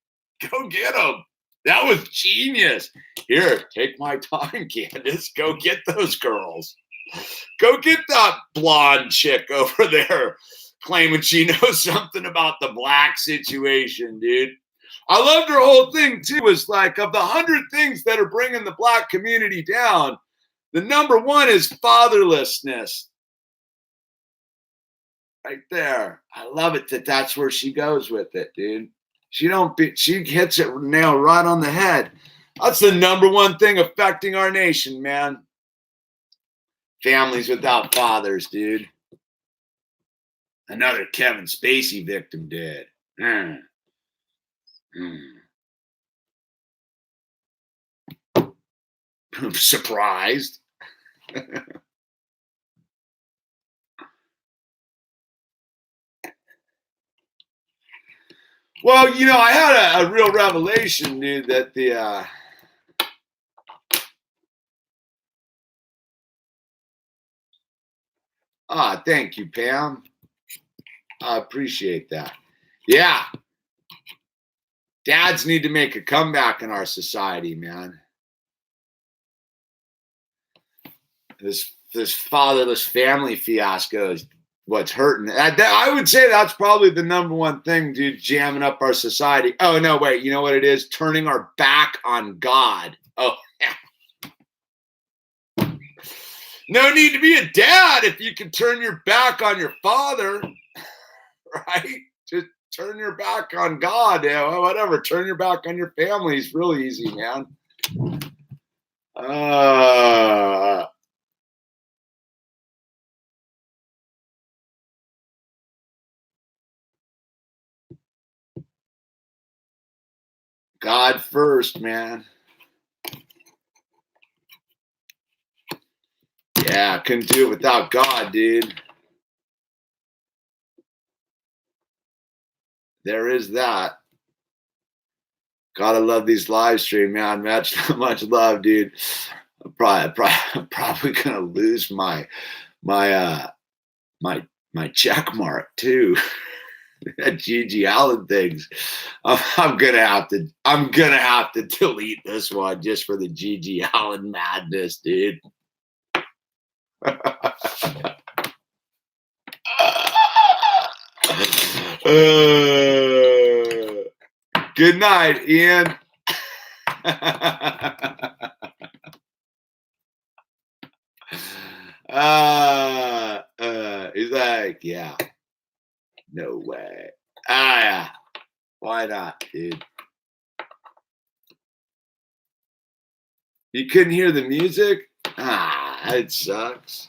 Speaker 1: go get them. That was genius. Here, take my time, Candace. Go get those girls. Go get that blonde chick over there claiming she knows something about the black situation, dude. I loved her whole thing, too. Was like, of the 100 things that are bringing the black community down, the number one is fatherlessness. Right there. I love it that's where she goes with it, dude. She hits it nail right on the head. That's the number one thing affecting our nation, man. Families without fathers, dude. Another Kevin Spacey victim dead. I'm surprised. Well, I had a real revelation, dude, that the thank you, Pam. I appreciate that. Yeah. Dads need to make a comeback in our society, man. This fatherless family fiasco is what's hurting. I would say that's probably the number one thing, dude, jamming up our society. Oh, no, wait. You know what it is? Turning our back on God. Oh, yeah. No need to be a dad if you can turn your back on your father, right? Just turn your back on God, whatever. Turn your back on your family is really easy, man. God first, man. Yeah, couldn't do it without God, dude. There is that. Gotta love these live stream, man. Much love, dude. I'm probably gonna lose my check mark too. That Gigi Allen things. I'm gonna have to delete this one just for the Gigi Allen madness, dude. Good night, Ian. He's like, yeah, no way. Yeah. Why not, dude? You couldn't hear the music? It sucks.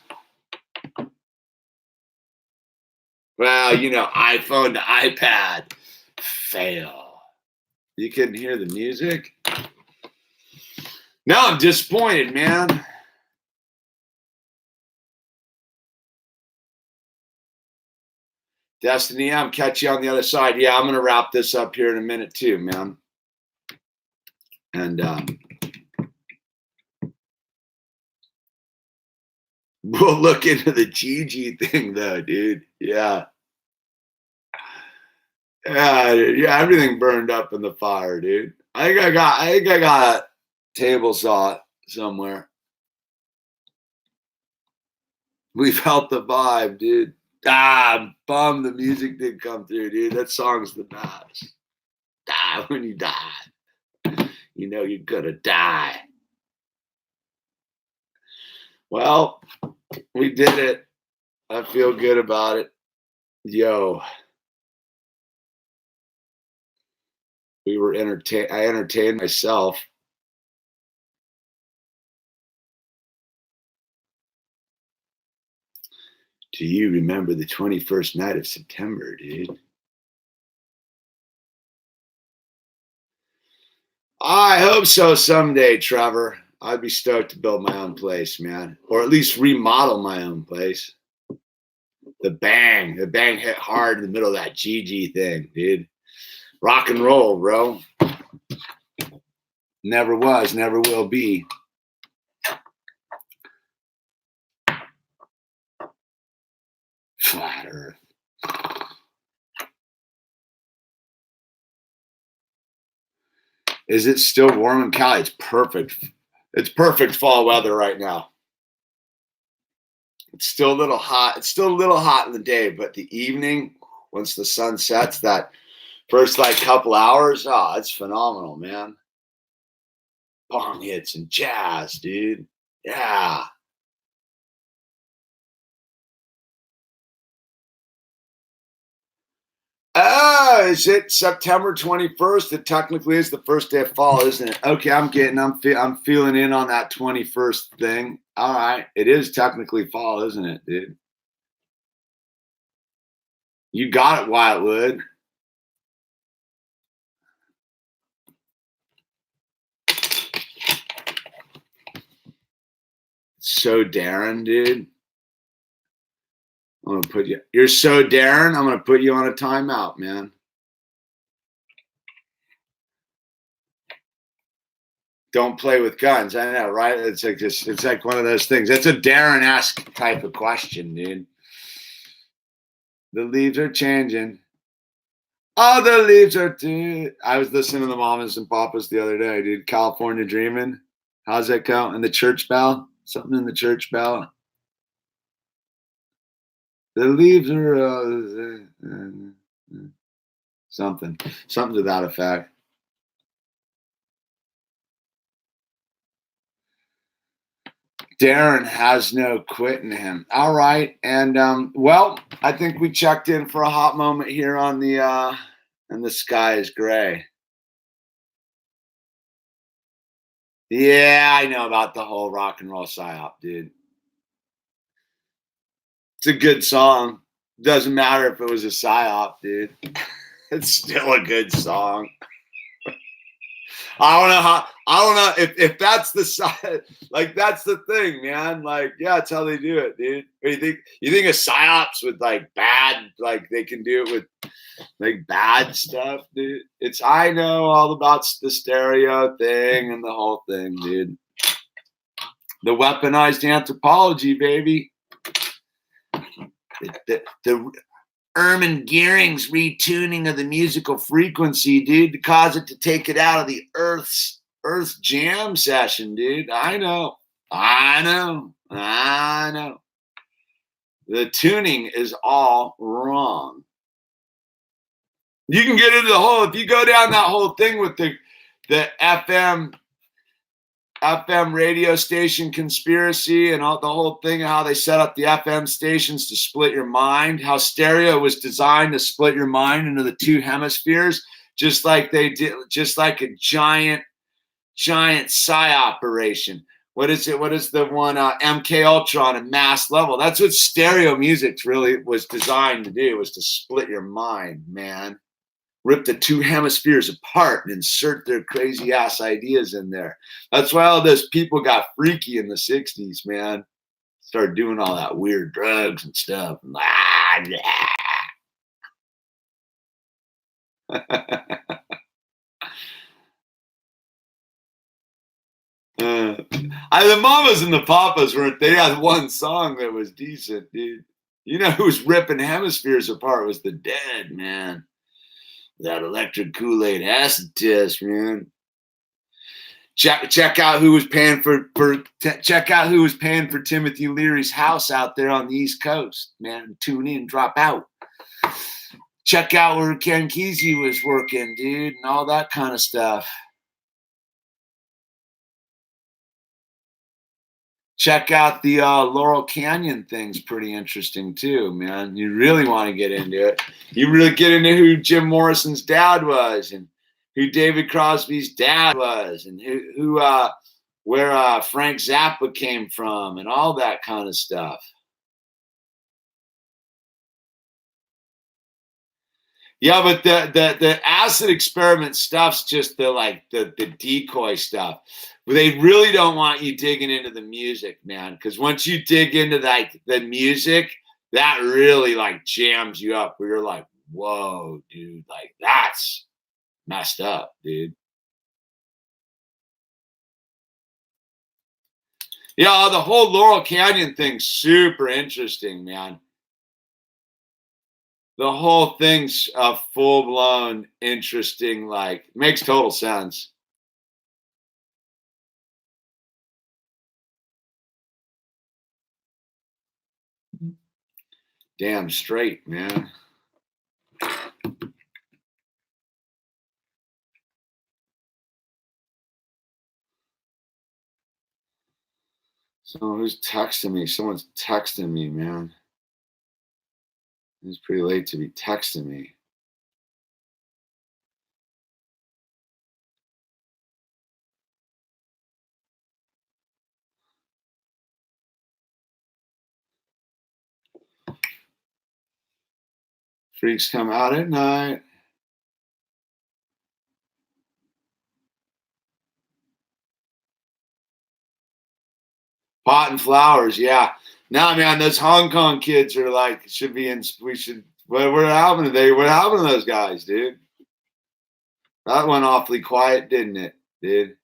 Speaker 1: Well, iPhone to iPad, fail. You couldn't hear the music? No, I'm disappointed, man. Destiny, I'm catch you on the other side. Yeah, I'm going to wrap this up here in a minute too, man. And we'll look into the Gigi thing though, dude. Yeah. Yeah, everything burned up in the fire, dude. I think I got a table saw somewhere. We felt the vibe, dude. I'm bummed the music didn't come through, dude. That song's the best. Die when you die. You know you're gonna die. Well, we did it. I feel good about it. Yo, we were entertained. I entertained myself. Do you remember the 21st night of September, dude? I hope so someday, Trevor. I'd be stoked to build my own place, man, or at least remodel my own place. The bang hit hard in the middle of that GG thing, dude. Rock and roll, bro. Never was, never will be. Flat Earth. Is it still warm in Cali? It's perfect. It's perfect fall weather right now. It's still a little hot. It's still a little hot in the day, but the evening, once the sun sets, that first like couple hours, oh, it's phenomenal, man. Bong hits and jazz, dude. Yeah. Oh, is it September 21st? It technically is the first day of fall, isn't it? Okay, I'm feeling in on that 21st thing. All right. It is technically fall, isn't it, dude? You got it, Wildwood. So Darren, dude. I'm gonna put you. You're so Darren. I'm gonna put you on a timeout, man. Don't play with guns. I know, right? It's like this. It's like one of those things. It's a Darren-esque type of question, dude. The leaves are changing. Oh, the leaves are. Dude. I was listening to the Mamas and Papas the other day, dude. California Dreaming. How's that go? And the church bell. Something in the church bell. The leaves are something to that effect. Darren has no quit in him. All right, and well, I think we checked in for a hot moment here on the and the sky is gray. Yeah, I know about the whole rock and roll psyop, dude. It's a good song. Doesn't matter if it was a psyop, dude. It's still a good song. I don't know how. I don't know if that's the side. Like that's the thing, man. Like yeah, that's how they do it, dude. What do you think? You think a psyops with like bad, like they can do it with like bad stuff, dude? It's I know all about the stereo thing and the whole thing, dude. The weaponized anthropology, baby. The Erman Gearing's retuning of the musical frequency, dude, to cause it to take it out of the Earth's jam session, dude. I know. The tuning is all wrong. You can get into the whole, if you go down that whole thing with the FM radio station conspiracy and all the whole thing, how they set up the FM stations to split your mind, how stereo was designed to split your mind into the two hemispheres, just like they did, just like a giant psi operation. What is it? What is the one MK Ultra on a mass level? That's what stereo music really was designed to do, was to split your mind, man. Rip the two hemispheres apart and insert their crazy ass ideas in there. That's why all those people got freaky in the 60s, man. Started doing all that weird drugs and stuff. The Mamas and the Papas weren't. They had one song that was decent, dude. You know who was ripping hemispheres apart was the Dead, man. That electric Kool-Aid acid test, man. Check out who was paying check out who was paying for Timothy Leary's house out there on the East Coast, man. Tune in, drop out. Check out where Ken Kesey was working, dude, and all that kind of stuff. Check out the Laurel Canyon thing's pretty interesting too, man. You really want to get into it. You really get into who Jim Morrison's dad was and who David Crosby's dad was and where Frank Zappa came from and all that kind of stuff. Yeah, but the acid experiment stuff's just the decoy stuff. But they really don't want you digging into the music, man. Because once you dig into the music, that really like jams you up. Where you're like, whoa, dude, like that's messed up, dude. Yeah, the whole Laurel Canyon thing's super interesting, man. The whole thing's a full blown interesting, like makes total sense. Damn straight, man. So who's texting me? Someone's texting me, man. It's pretty late to be texting me. Freaks come out at night. Pot and flowers, yeah. Now, man, those Hong Kong kids are like should be in. We should. What happened to they? What happened to those guys, dude? That went awfully quiet, didn't it, dude?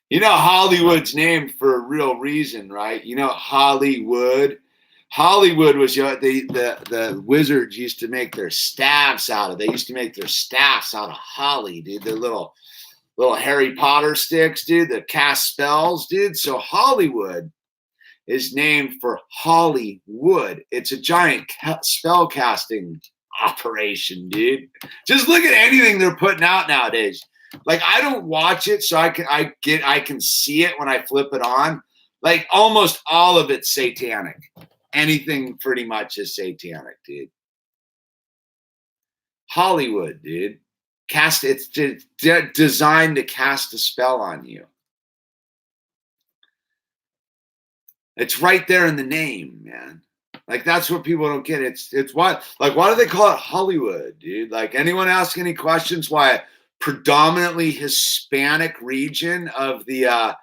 Speaker 1: You know Hollywood's named for a real reason, right? You know Hollywood. Hollywood was the wizards used to make their staffs out of. They used to make their staffs out of holly, dude. Their little Harry Potter sticks, dude, that cast spells, dude. So Hollywood is named for Hollywood. It's a giant spell casting operation, dude. Just look at anything they're putting out nowadays. Like I don't watch it, so I can see it when I flip it on. Like almost all of it's satanic. Anything pretty much is satanic, dude. Hollywood, dude. It's designed to cast a spell on you. It's right there in the name, man. Like that's what people don't get. It's what like why do they call it Hollywood, dude? Like anyone ask any questions why a predominantly Hispanic region of the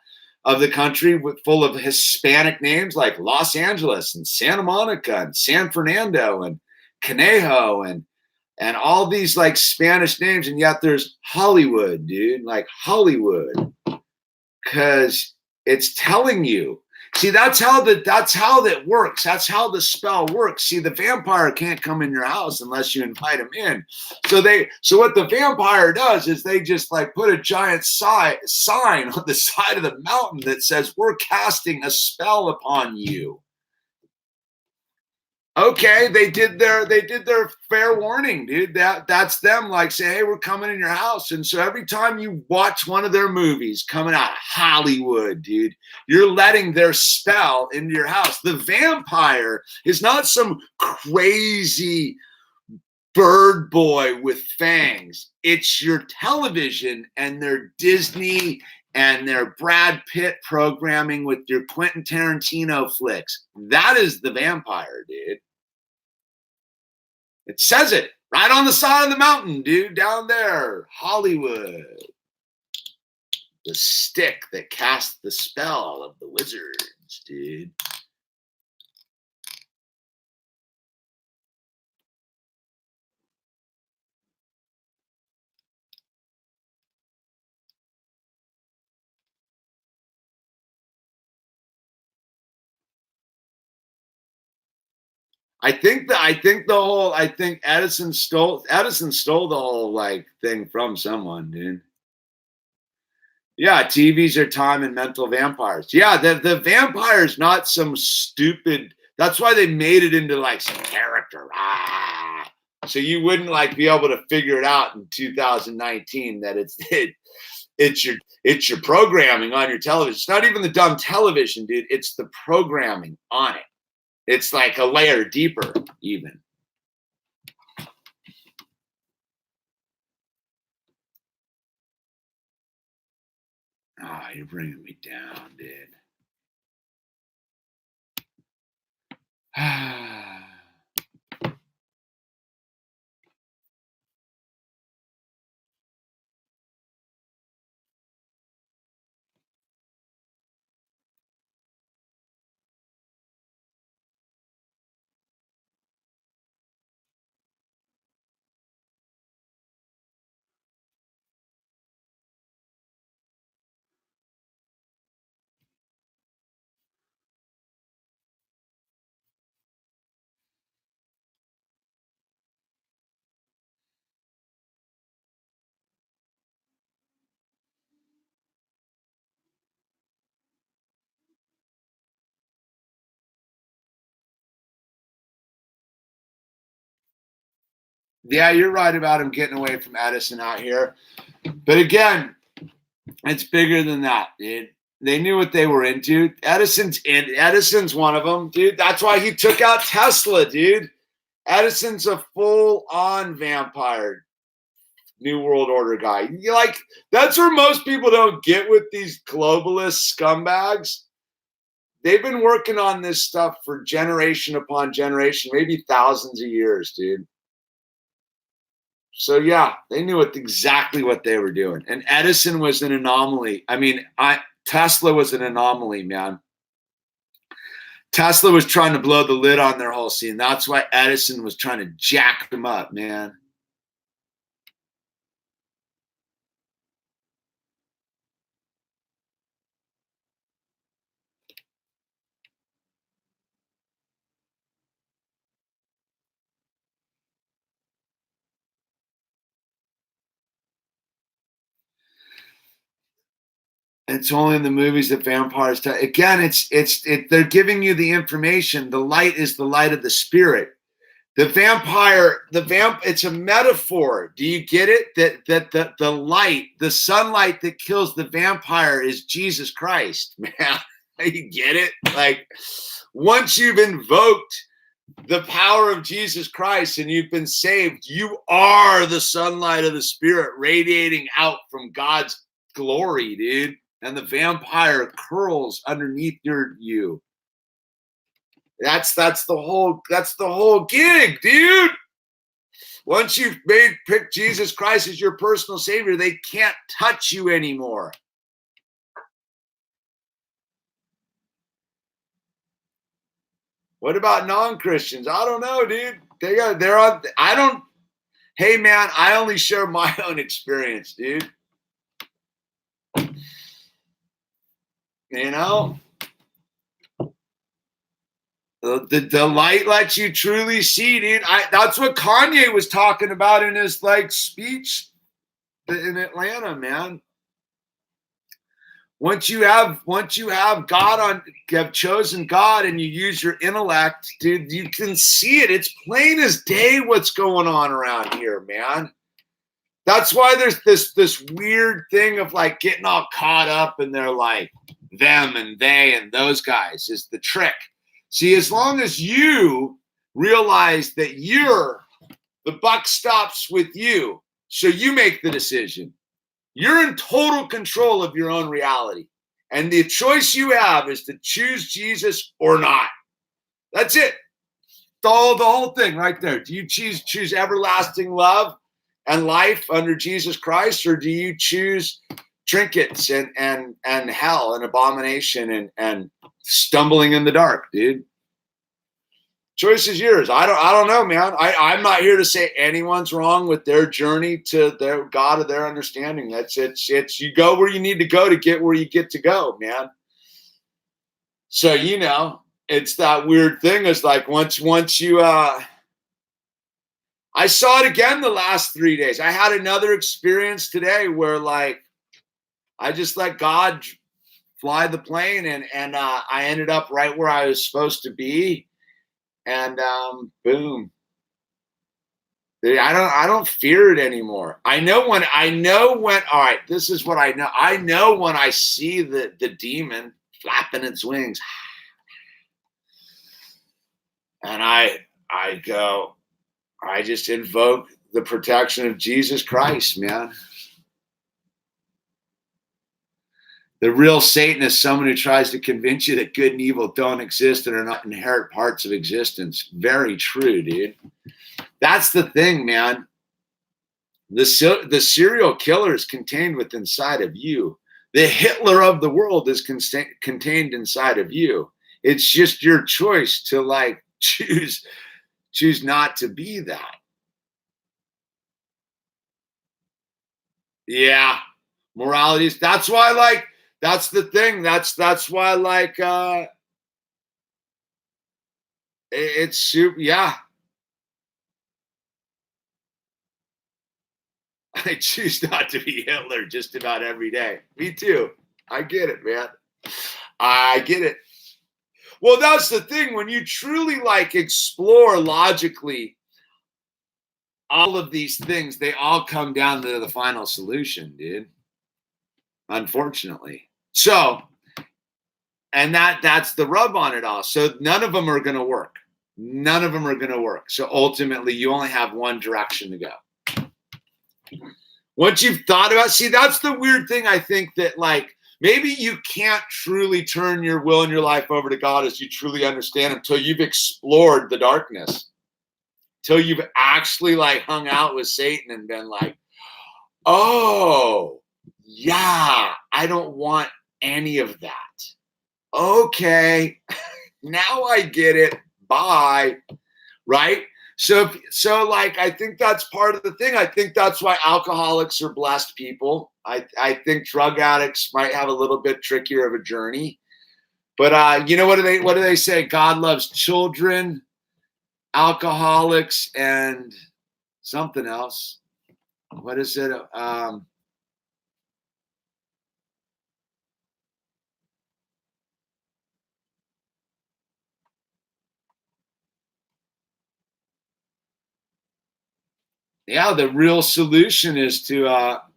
Speaker 1: country full of Hispanic names like Los Angeles and Santa Monica and San Fernando and Conejo and all these like Spanish names, and yet there's Hollywood, dude, like Hollywood, because it's telling you. See, that's how that works. That's how the spell works. See, the vampire can't come in your house unless you invite him in. So what the vampire does is they just like put a giant sign on the side of the mountain that says we're casting a spell upon you. Okay, they did their fair warning, dude. That's them like say, hey, we're coming in your house. And so every time you watch one of their movies coming out of Hollywood, dude, you're letting their spell into your house. The vampire is not some crazy bird boy with fangs. It's your television and their Disney and their Brad Pitt programming with your Quentin Tarantino flicks. That is the vampire, dude. It says it right on the side of the mountain, dude, down there. Hollywood. The stick that casts the spell of the wizards, dude. I think Edison stole the whole like thing from someone, dude. Yeah, TVs are time and mental vampires. Yeah, the vampire's not some stupid. That's why they made it into like some character. So you wouldn't like be able to figure it out in 2019 that it's your programming on your television. It's not even the dumb television, dude. It's the programming on it. It's like a layer deeper, even. Oh, you're bringing me down, dude. Yeah, you're right about him getting away from Edison out here. But again, it's bigger than that, dude. They knew what they were into. Edison's one of them, dude. That's why he took out Tesla, dude. Edison's a full-on vampire, New World Order guy. That's where most people don't get with these globalist scumbags. They've been working on this stuff for generation upon generation, maybe thousands of years, dude. So yeah, they knew exactly what they were doing. And Edison was an anomaly. I mean, Tesla was an anomaly, man. Tesla was trying to blow the lid on their whole scene. That's why Edison was trying to jack them up, man. It's only in the movies that vampires tell. Again, they're giving you the information. The light is the light of the spirit. It's a metaphor. Do you get it? That the light, the sunlight that kills the vampire is Jesus Christ, man. You get it? Like, once you've invoked the power of Jesus Christ and you've been saved, you are the sunlight of the spirit radiating out from God's glory, dude. And the vampire curls underneath you. That's the whole gig, dude. Once you've picked Jesus Christ as your personal savior, they can't touch you anymore. What about non-Christians? I don't know, dude. Hey man, I only share my own experience, dude. You know? The light lets you truly see, dude. That's what Kanye was talking about in his like speech in Atlanta, man. Once you have God have chosen God and you use your intellect, dude, you can see it. It's plain as day what's going on around here, man. That's why there's this weird thing of like getting all caught up in their like them and they and those guys is the trick. See, as long as you realize that the buck stops with you, so you make the decision. You're in total control of your own reality. And the choice you have is to choose Jesus or not. That's it. The whole thing right there. Do you choose everlasting love and life under Jesus Christ, or do you choose trinkets and hell and abomination and stumbling in the dark, dude? Choice is yours. I don't know, man. I'm not here to say anyone's wrong with their journey to their God of their understanding. It's you go where you need to go to get where you get to go, man. So, it's that weird thing. Is like once you I saw it again the last 3 days. I had another experience today where like I just let God fly the plane, and I ended up right where I was supposed to be, and boom. I don't fear it anymore. I know when all right, this is what I know. I know when I see the demon flapping its wings, and I go, I just invoke the protection of Jesus Christ, man. The real Satan is someone who tries to convince you that good and evil don't exist and are not inherent parts of existence. Very true, dude. That's the thing, man. The serial killer is contained within inside of you. The Hitler of the world is contained inside of you. It's just your choice to like choose not to be that. Yeah, morality is. That's why, like, that's the thing. That's why, like, it's super. Yeah, I choose not to be Hitler just about every day. Me too. I get it, man. I get it. Well, that's the thing. When you truly like explore logically all of these things, they all come down to the final solution, dude. Unfortunately. So, and that's the rub on it all. So none of them are going to work. None of them are going to work. So ultimately, you only have one direction to go. Once you've thought about, see, that's the weird thing. I think that like maybe you can't truly turn your will and your life over to God as you truly understand until you've explored the darkness, till you've actually like hung out with Satan and been like, oh, yeah, I don't want any of that. Okay, now I get it. Bye. Right? So like, I think that's part of the thing. I think that's why alcoholics are blessed people. I think drug addicts might have a little bit trickier of a journey. But you know, what do they say? God loves children, alcoholics, and something else. What is it? Yeah, the real solution is to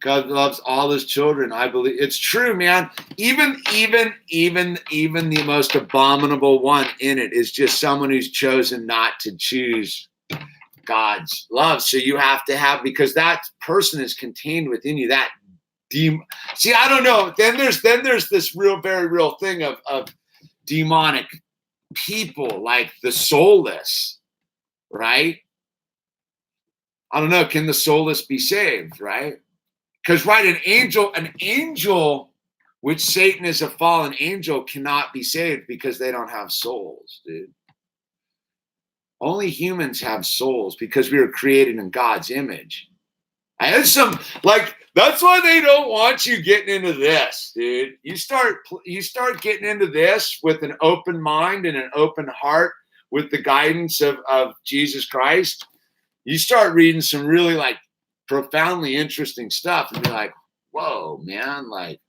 Speaker 1: God loves all his children. I believe it's true, man. Even the most abominable one in it is just someone who's chosen not to choose God's love. So you have to have, because that person is contained within you. That see, I don't know. Then there's this very real thing of demonic people, like the soulless, right? I don't know. Can the soulless be saved, right? Because, right, an angel, which Satan is a fallen angel, cannot be saved because they don't have souls, dude. Only humans have souls because we were created in God's image. I had some, like, that's why they don't want you getting into this, dude. You start getting into this with an open mind and an open heart with the guidance of Jesus Christ. You start reading some really like profoundly interesting stuff and be like, whoa, man, like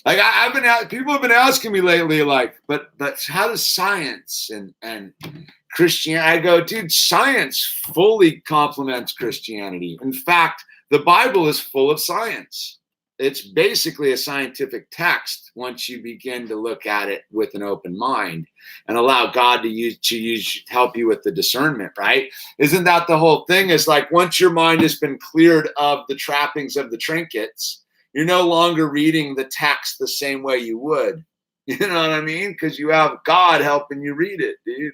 Speaker 1: I've been people have been asking me lately, like, but how does science and Christianity? I go, dude, science fully complements Christianity. In fact, the Bible is full of science. It's basically a scientific text once you begin to look at it with an open mind and allow God to help you with the discernment, right? Isn't that the whole thing? Is like, once your mind has been cleared of the trappings of the trinkets, you're no longer reading the text the same way you would. You know what I mean? Because you have God helping you read it, dude.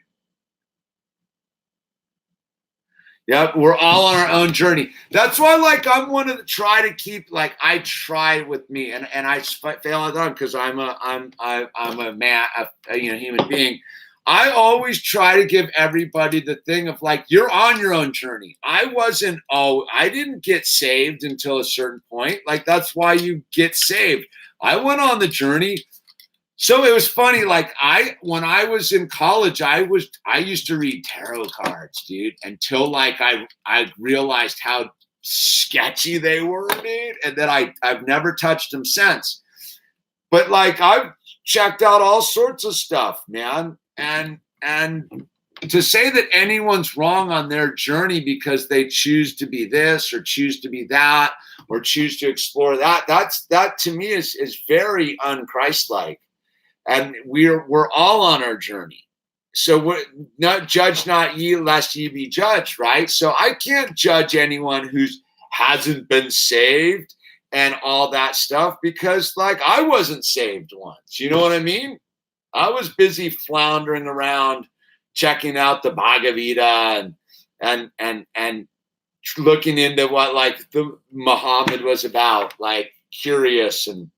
Speaker 1: Yep, we're all on our own journey. That's why, like, I'm one of the try to keep, like, I try with me, and I fail at that because I'm a man, human being. I always try to give everybody the thing of like, you're on your own journey. I didn't get saved until a certain point. Like, that's why you get saved. I went on the journey So it was funny. Like when I was in college, I used to read tarot cards, dude, until like I realized how sketchy they were, dude, and then I've never touched them since. But like I've checked out all sorts of stuff, man, and to say that anyone's wrong on their journey because they choose to be this or choose to be that or choose to explore that to me is very unchristlike. And we're all on our journey. So we're not judge not ye lest ye be judged, right? So I can't judge anyone who's hasn't been saved and all that stuff because like I wasn't saved once. You know what I mean? I was busy floundering around checking out the Bhagavad Gita and looking into what like the Muhammad was about, like curious. And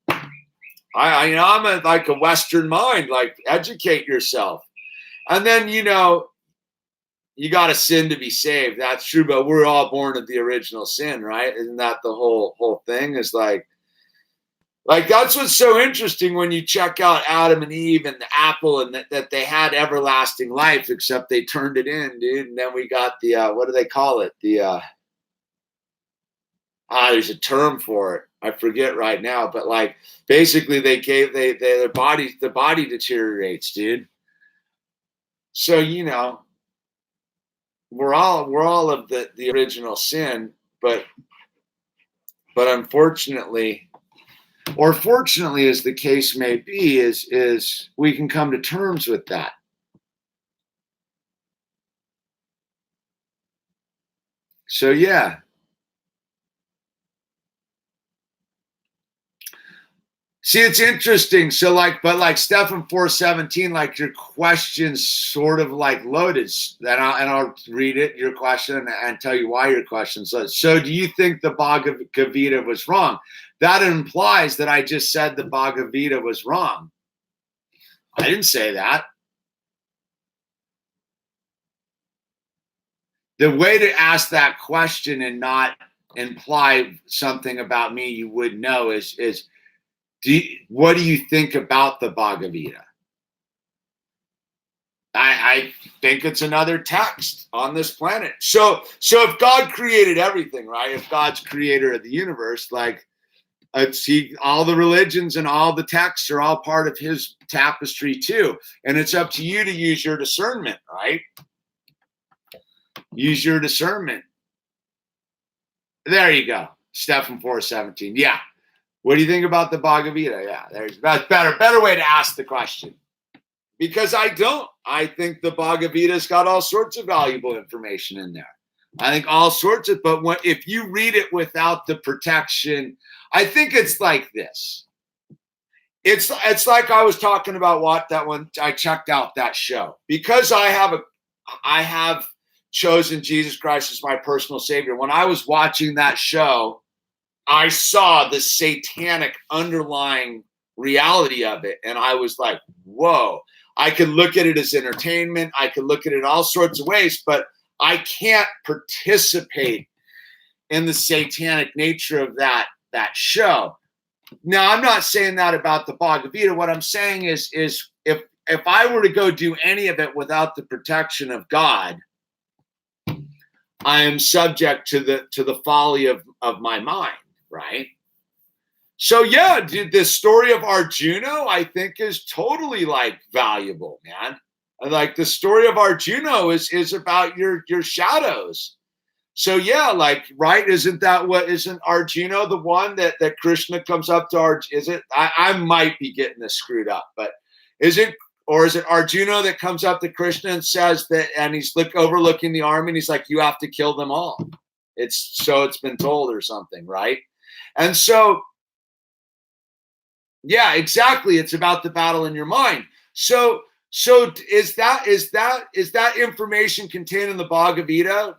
Speaker 1: I'm like a Western mind, like educate yourself. And then, you got to sin to be saved. That's true, but we're all born of the original sin, right? Isn't that the whole thing? Is like that's what's so interesting when you check out Adam and Eve and the apple and that they had everlasting life, except they turned it in, dude. And then we got the what do they call it? There's a term for it. I forget right now, but like basically their body, the body deteriorates, dude. So we're all of the original sin, but unfortunately, or fortunately, as the case may be, is we can come to terms with that. So yeah. See, it's interesting. So but like Stephen 4:17, like your question's sort of like loaded. Then I'll read it, your question, and tell you why your question's loaded. So do you think the Bhagavad Gita was wrong? That implies that I just said the Bhagavad Gita was wrong. I didn't say that. The way to ask that question and not imply something about me you would know is what do you think about the Bhagavad Gita? I think it's another text on this planet. So if God created everything, right? If God's creator of the universe, like all the religions and all the texts are all part of his tapestry too. And it's up to you to use your discernment, right? Use your discernment. There you go. Stephen 4:17. Yeah. What do you think about the Bhagavad Gita? Yeah, that's better way to ask the question. Because I don't. I think the Bhagavad Gita's got all sorts of valuable information in there. I think all sorts of, but if you read it without the protection, I think it's like this. It's like I was talking about that when I checked out that show. Because I have chosen Jesus Christ as my personal savior. When I was watching that show, I saw the satanic underlying reality of it. And I was like, whoa, I could look at it as entertainment. I could look at it all sorts of ways, but I can't participate in the satanic nature of that show. Now, I'm not saying that about the Bhagavad Gita. What I'm saying is if I were to go do any of it without the protection of God, I am subject to the folly of my mind. Right. So yeah, the story of Arjuna, I think, is totally like valuable, man. Like the story of Arjuna is about your shadows. So yeah, like, right, isn't Arjuna the one that Krishna comes up to is it? I might be getting this screwed up, but is it Arjuna that comes up to Krishna and says that, and he's overlooking the army and he's like, you have to kill them all. It's been told or something, right? And so, yeah, exactly. It's about the battle in your mind. So is that information contained in the Bhagavad Gita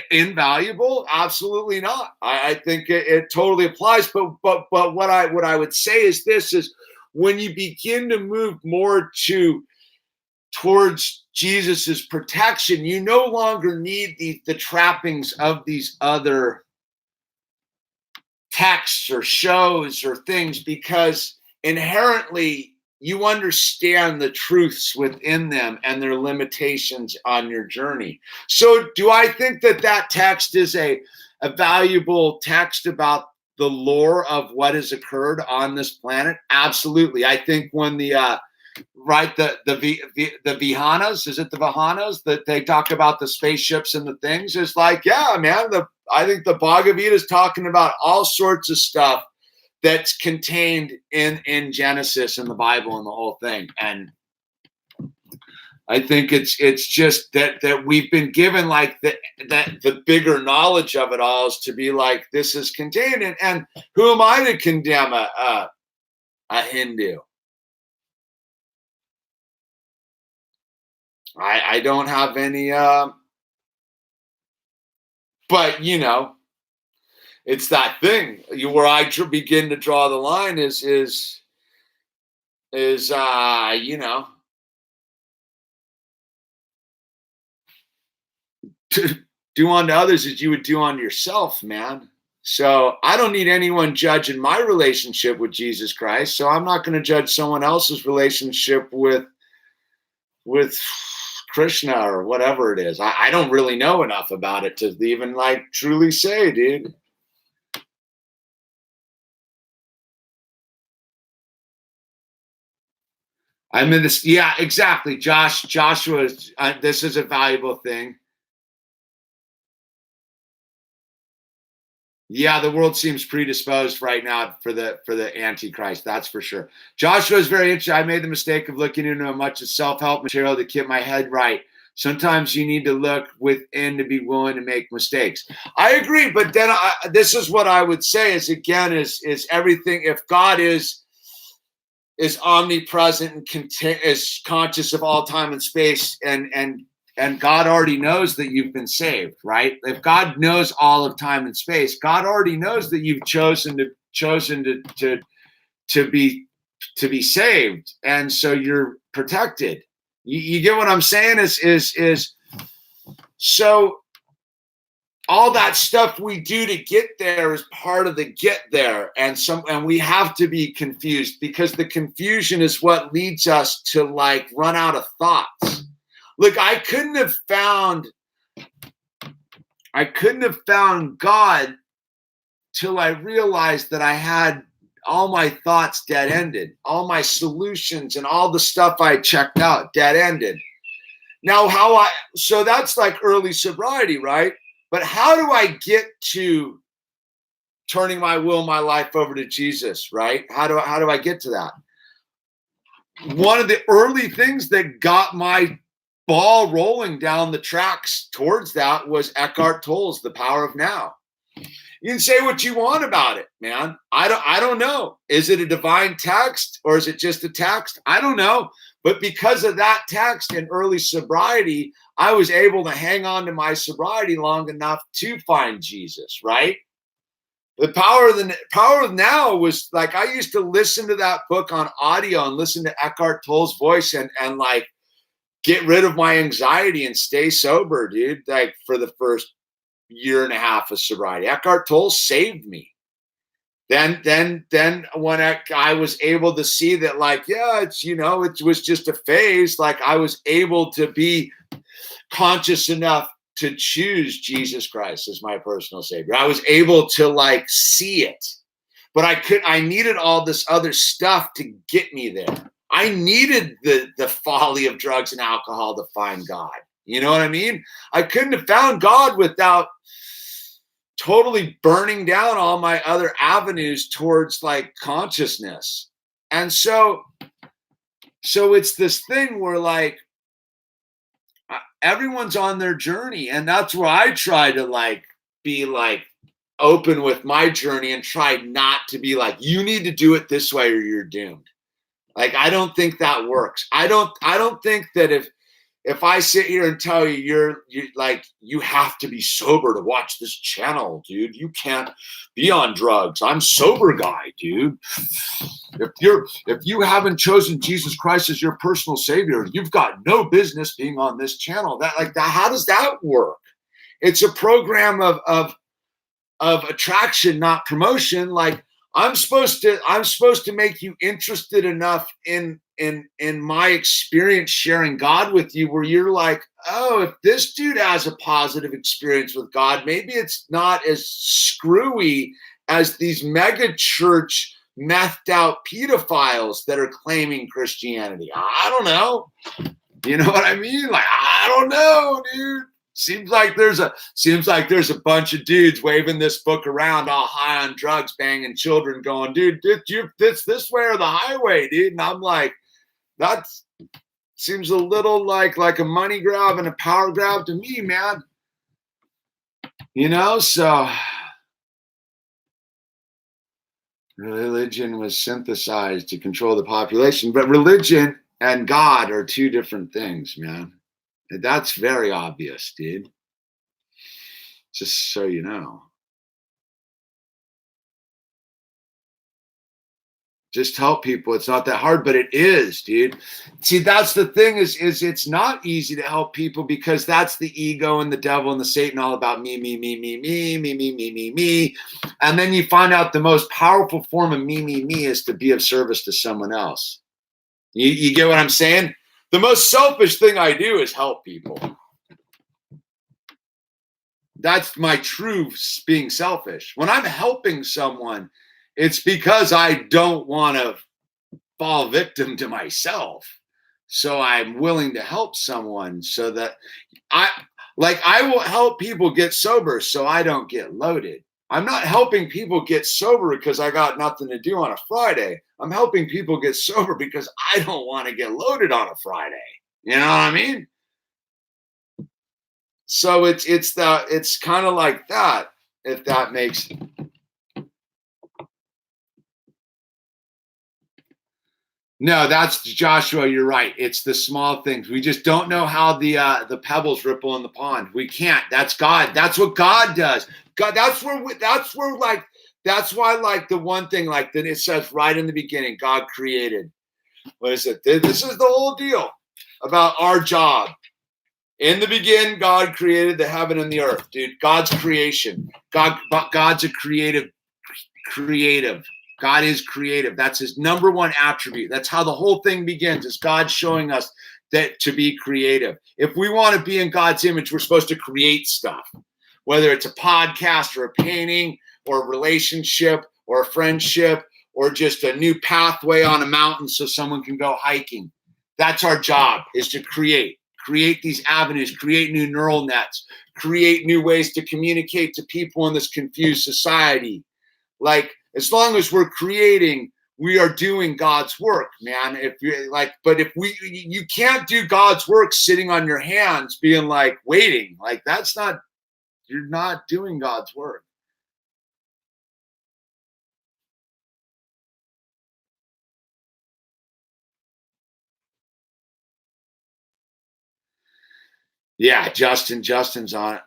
Speaker 1: invaluable? Absolutely not. I think it totally applies. But what I would say is this: is when you begin to move more towards Jesus's protection, you no longer need the trappings of these other texts or shows or things, because inherently you understand the truths within them and their limitations on your journey. So do I think that that text is a valuable text about the lore of what has occurred on this planet? Absolutely. I think when the Vihanas, is it the Vihanas that they talk about the spaceships and the things? It's like, yeah, man, I think the Bhagavad Gita is talking about all sorts of stuff that's contained in Genesis and the Bible and the whole thing. And I think it's just that we've been given like the bigger knowledge of it all is to be like, this is contained in, and who am I to condemn a Hindu? I don't have any but you know, it's that thing where I begin to draw the line is you know, to do unto others as you would do unto yourself, man. So I don't need anyone judging my relationship with Jesus Christ. So I'm not going to judge someone else's relationship with Krishna or whatever it is. I don't really know enough about it to even like truly say, dude. I'm in this. Yeah, exactly. Joshua, this is a valuable thing. Yeah, the world seems predisposed right now for the Antichrist. That's for sure. Joshua is very interesting. I made the mistake of looking into much of self-help material to keep my head right. Sometimes you need to look within to be willing to make mistakes. I agree, but then this is what I would say is again is everything. If God is omnipresent and is conscious of all time and space, and God already knows that you've been saved, right? If God knows all of time and space, God already knows that you've chosen to be saved, and so you're protected. You get what I'm saying? Is so all that stuff we do to get there is part of the get there, and we have to be confused because the confusion is what leads us to like run out of thoughts. Look, I couldn't have found God till I realized that I had all my thoughts dead-ended, all my solutions and all the stuff I checked out dead-ended. Now, so that's like early sobriety, right? But how do I get to turning my will, my life over to Jesus, right? How do I get to that? One of the early things that got my ball rolling down the tracks towards that was Eckhart Tolle's The Power of Now. You can say what you want about it, man. I don't know. Is it a divine text or is it just a text? I don't know. But because of that text in early sobriety, I was able to hang on to my sobriety long enough to find Jesus, right? The power of now was like, I used to listen to that book on audio and listen to Eckhart Tolle's voice and like get rid of my anxiety and stay sober, dude. Like for the first year and a half of sobriety, Eckhart Tolle saved me. Then when I was able to see that, like, yeah, it's, you know, it was just a phase. Like I was able to be conscious enough to choose Jesus Christ as my personal savior. I was able to like see it, but I needed all this other stuff to get me there. I needed the folly of drugs and alcohol to find God. You know what I mean? I couldn't have found God without totally burning down all my other avenues towards like consciousness. And so it's this thing where like everyone's on their journey, and that's where I try to like be like open with my journey and try not to be like, you need to do it this way or you're doomed. Like, I don't think that works. I don't think that if I sit here and tell you you're like, you have to be sober to watch this channel, dude. You can't be on drugs. I'm sober guy, dude. If you haven't chosen Jesus Christ as your personal savior, you've got no business being on this channel. That like that, how does that work? It's a program of attraction, not promotion. Like I'm supposed to make you interested enough in in my experience sharing God with you, where you're like, oh, if this dude has a positive experience with God, maybe it's not as screwy as these mega church methed out pedophiles that are claiming Christianity. I don't know. You know what I mean? Like, I don't know, dude. Seems like there's a bunch of dudes waving this book around all high on drugs, banging children, going, dude, this way or the highway, dude. And I'm like, that seems a little like a money grab and a power grab to me, man. You know, so religion was synthesized to control the population, but religion and God are two different things, man. And that's very obvious, dude. Just so you know. Just help people. It's not that hard, but it is, dude. See, that's the thing is it's not easy to help people because that's the ego and the devil and the Satan all about me, me, me, me, me, me, me, me, me, me. And then you find out the most powerful form of me, me, me is to be of service to someone else. You get what I'm saying? The most selfish thing I do is help people. That's my true being selfish. When I'm helping someone, it's because I don't want to fall victim to myself. So I'm willing to help someone so that I will help people get sober so I don't get loaded. I'm not helping people get sober because I got nothing to do on a Friday. I'm helping people get sober because I don't want to get loaded on a Friday. You know what I mean? So it's kind of like that, if that makes. No, that's Joshua. You're right. It's the small things. We just don't know how the pebbles ripple in the pond. We can't. That's God. That's what God does. God. That's why like the one thing like that it says right in the beginning, God created. What is it? This is the whole deal about our job. In the beginning, God created the heaven and the earth, dude. God's creation. God's a creative. God is creative. That's his number one attribute. That's how the whole thing begins, is God showing us that to be creative. If we want to be in God's image, we're supposed to create stuff, whether it's a podcast or a painting or a relationship or a friendship or just a new pathway on a mountain so someone can go hiking. That's our job, is to create these avenues, create new neural nets, create new ways to communicate to people in this confused society. Like, as long as we're creating, we are doing God's work, man. You can't do God's work sitting on your hands being like waiting. Like, you're not doing God's work. Yeah, Justin's on it.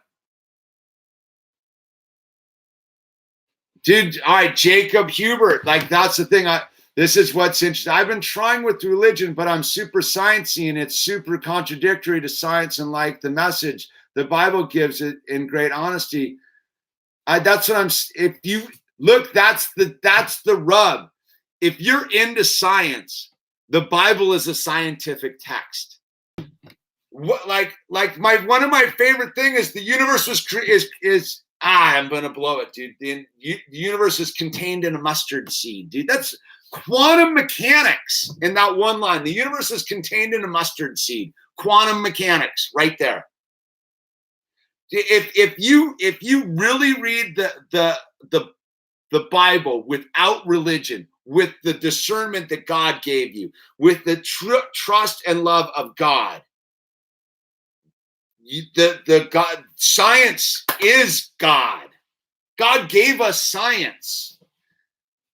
Speaker 1: Dude, all right, Jacob Hubert. Like, that's the thing. This is what's interesting. I've been trying with religion, but I'm super sciencey, and it's super contradictory to science and like the message the Bible gives it in great honesty. That's what I'm. If you look, that's the rub. If you're into science, the Bible is a scientific text. What one of my favorite thing is the universe was I'm gonna blow it, dude. The universe is contained in a mustard seed, dude. That's quantum mechanics in that one line. The universe is contained in a mustard seed. Quantum mechanics, right there. If you really read the Bible without religion, with the discernment that God gave you, with the trust and love of God, God, science is God. God gave us science.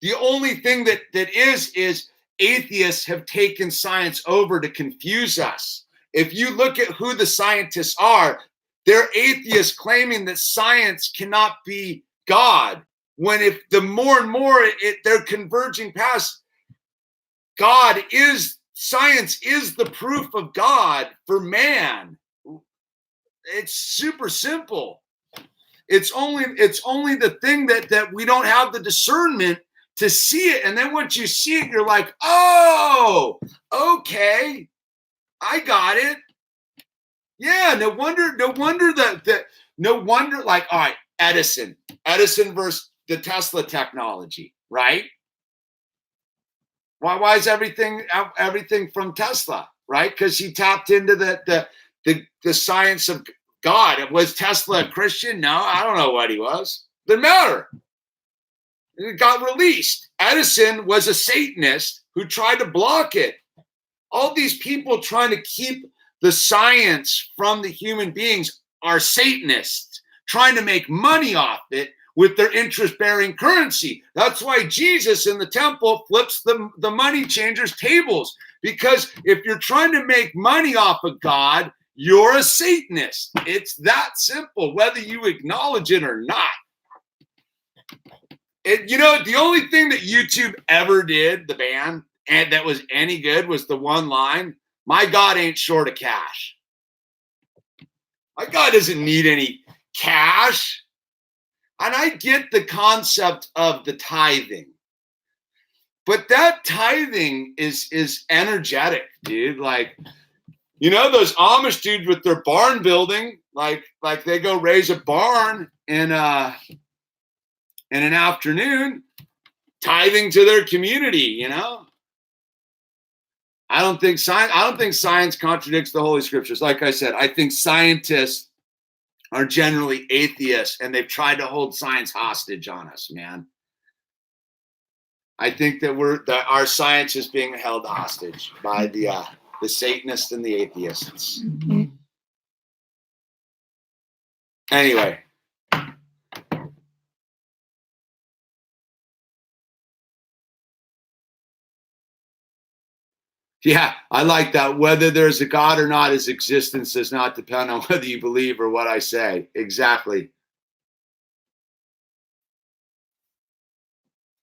Speaker 1: The only thing that is atheists have taken science over to confuse us. If you look at who the scientists are, they're atheists claiming that science cannot be God. When if the more and more they're converging past, science is the proof of God for man. It's super simple. It's only the thing that we don't have the discernment to see it. And then once you see it, you're like, oh, okay, I got it. Yeah, no wonder like, all right, Edison versus the Tesla technology, right? Why is everything from Tesla, right? Because he tapped into the science of God. Was Tesla a Christian? No, I don't know what he was. Didn't matter. It got released. Edison was a Satanist who tried to block it. All these people trying to keep the science from the human beings are Satanists, trying to make money off it with their interest-bearing currency. That's why Jesus in the temple flips the money changers' tables, because if you're trying to make money off of God, you're a Satanist. It's that simple, whether you acknowledge it or not. The only thing that YouTube ever did, the band, and that was any good was the one line, my God ain't short of cash. My God doesn't need any cash. And I get the concept of the tithing. But that tithing is energetic, dude. Like, those Amish dudes with their barn building, like they go raise a barn in an afternoon, tithing to their community, I don't think science contradicts the Holy Scriptures. Like I said, I think scientists are generally atheists, and they've tried to hold science hostage on us, man. I think that our science is being held hostage by the Satanists and the atheists. Mm-hmm. Anyway. Yeah, I like that. Whether there's a God or not, his existence does not depend on whether you believe or what I say. Exactly.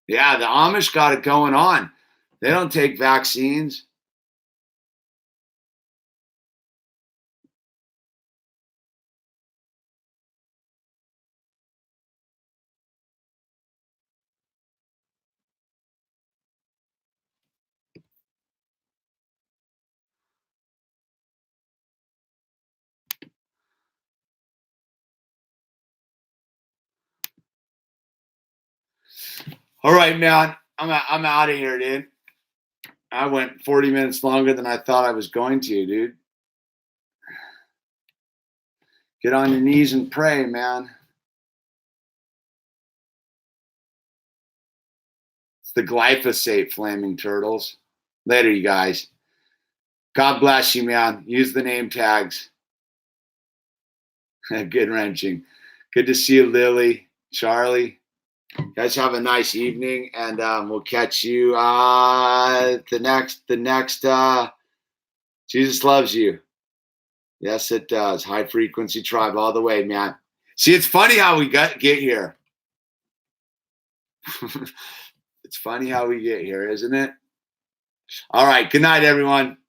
Speaker 1: Yeah, the Amish got it going on. They don't take vaccines. All right, man. I'm out of here, dude. I went 40 minutes longer than I thought I was going to, dude. Get on your knees and pray, man. It's the glyphosate, flaming turtles. Later, you guys. God bless you, man. Use the name tags. Good wrenching. Good to see you, Lily, Charlie. You guys have a nice evening, and we'll catch you the next Jesus loves you. Yes, it does. High frequency tribe all the way, man. See, it's funny how we get here. It's funny how we get here, isn't it? All right. Good night, everyone.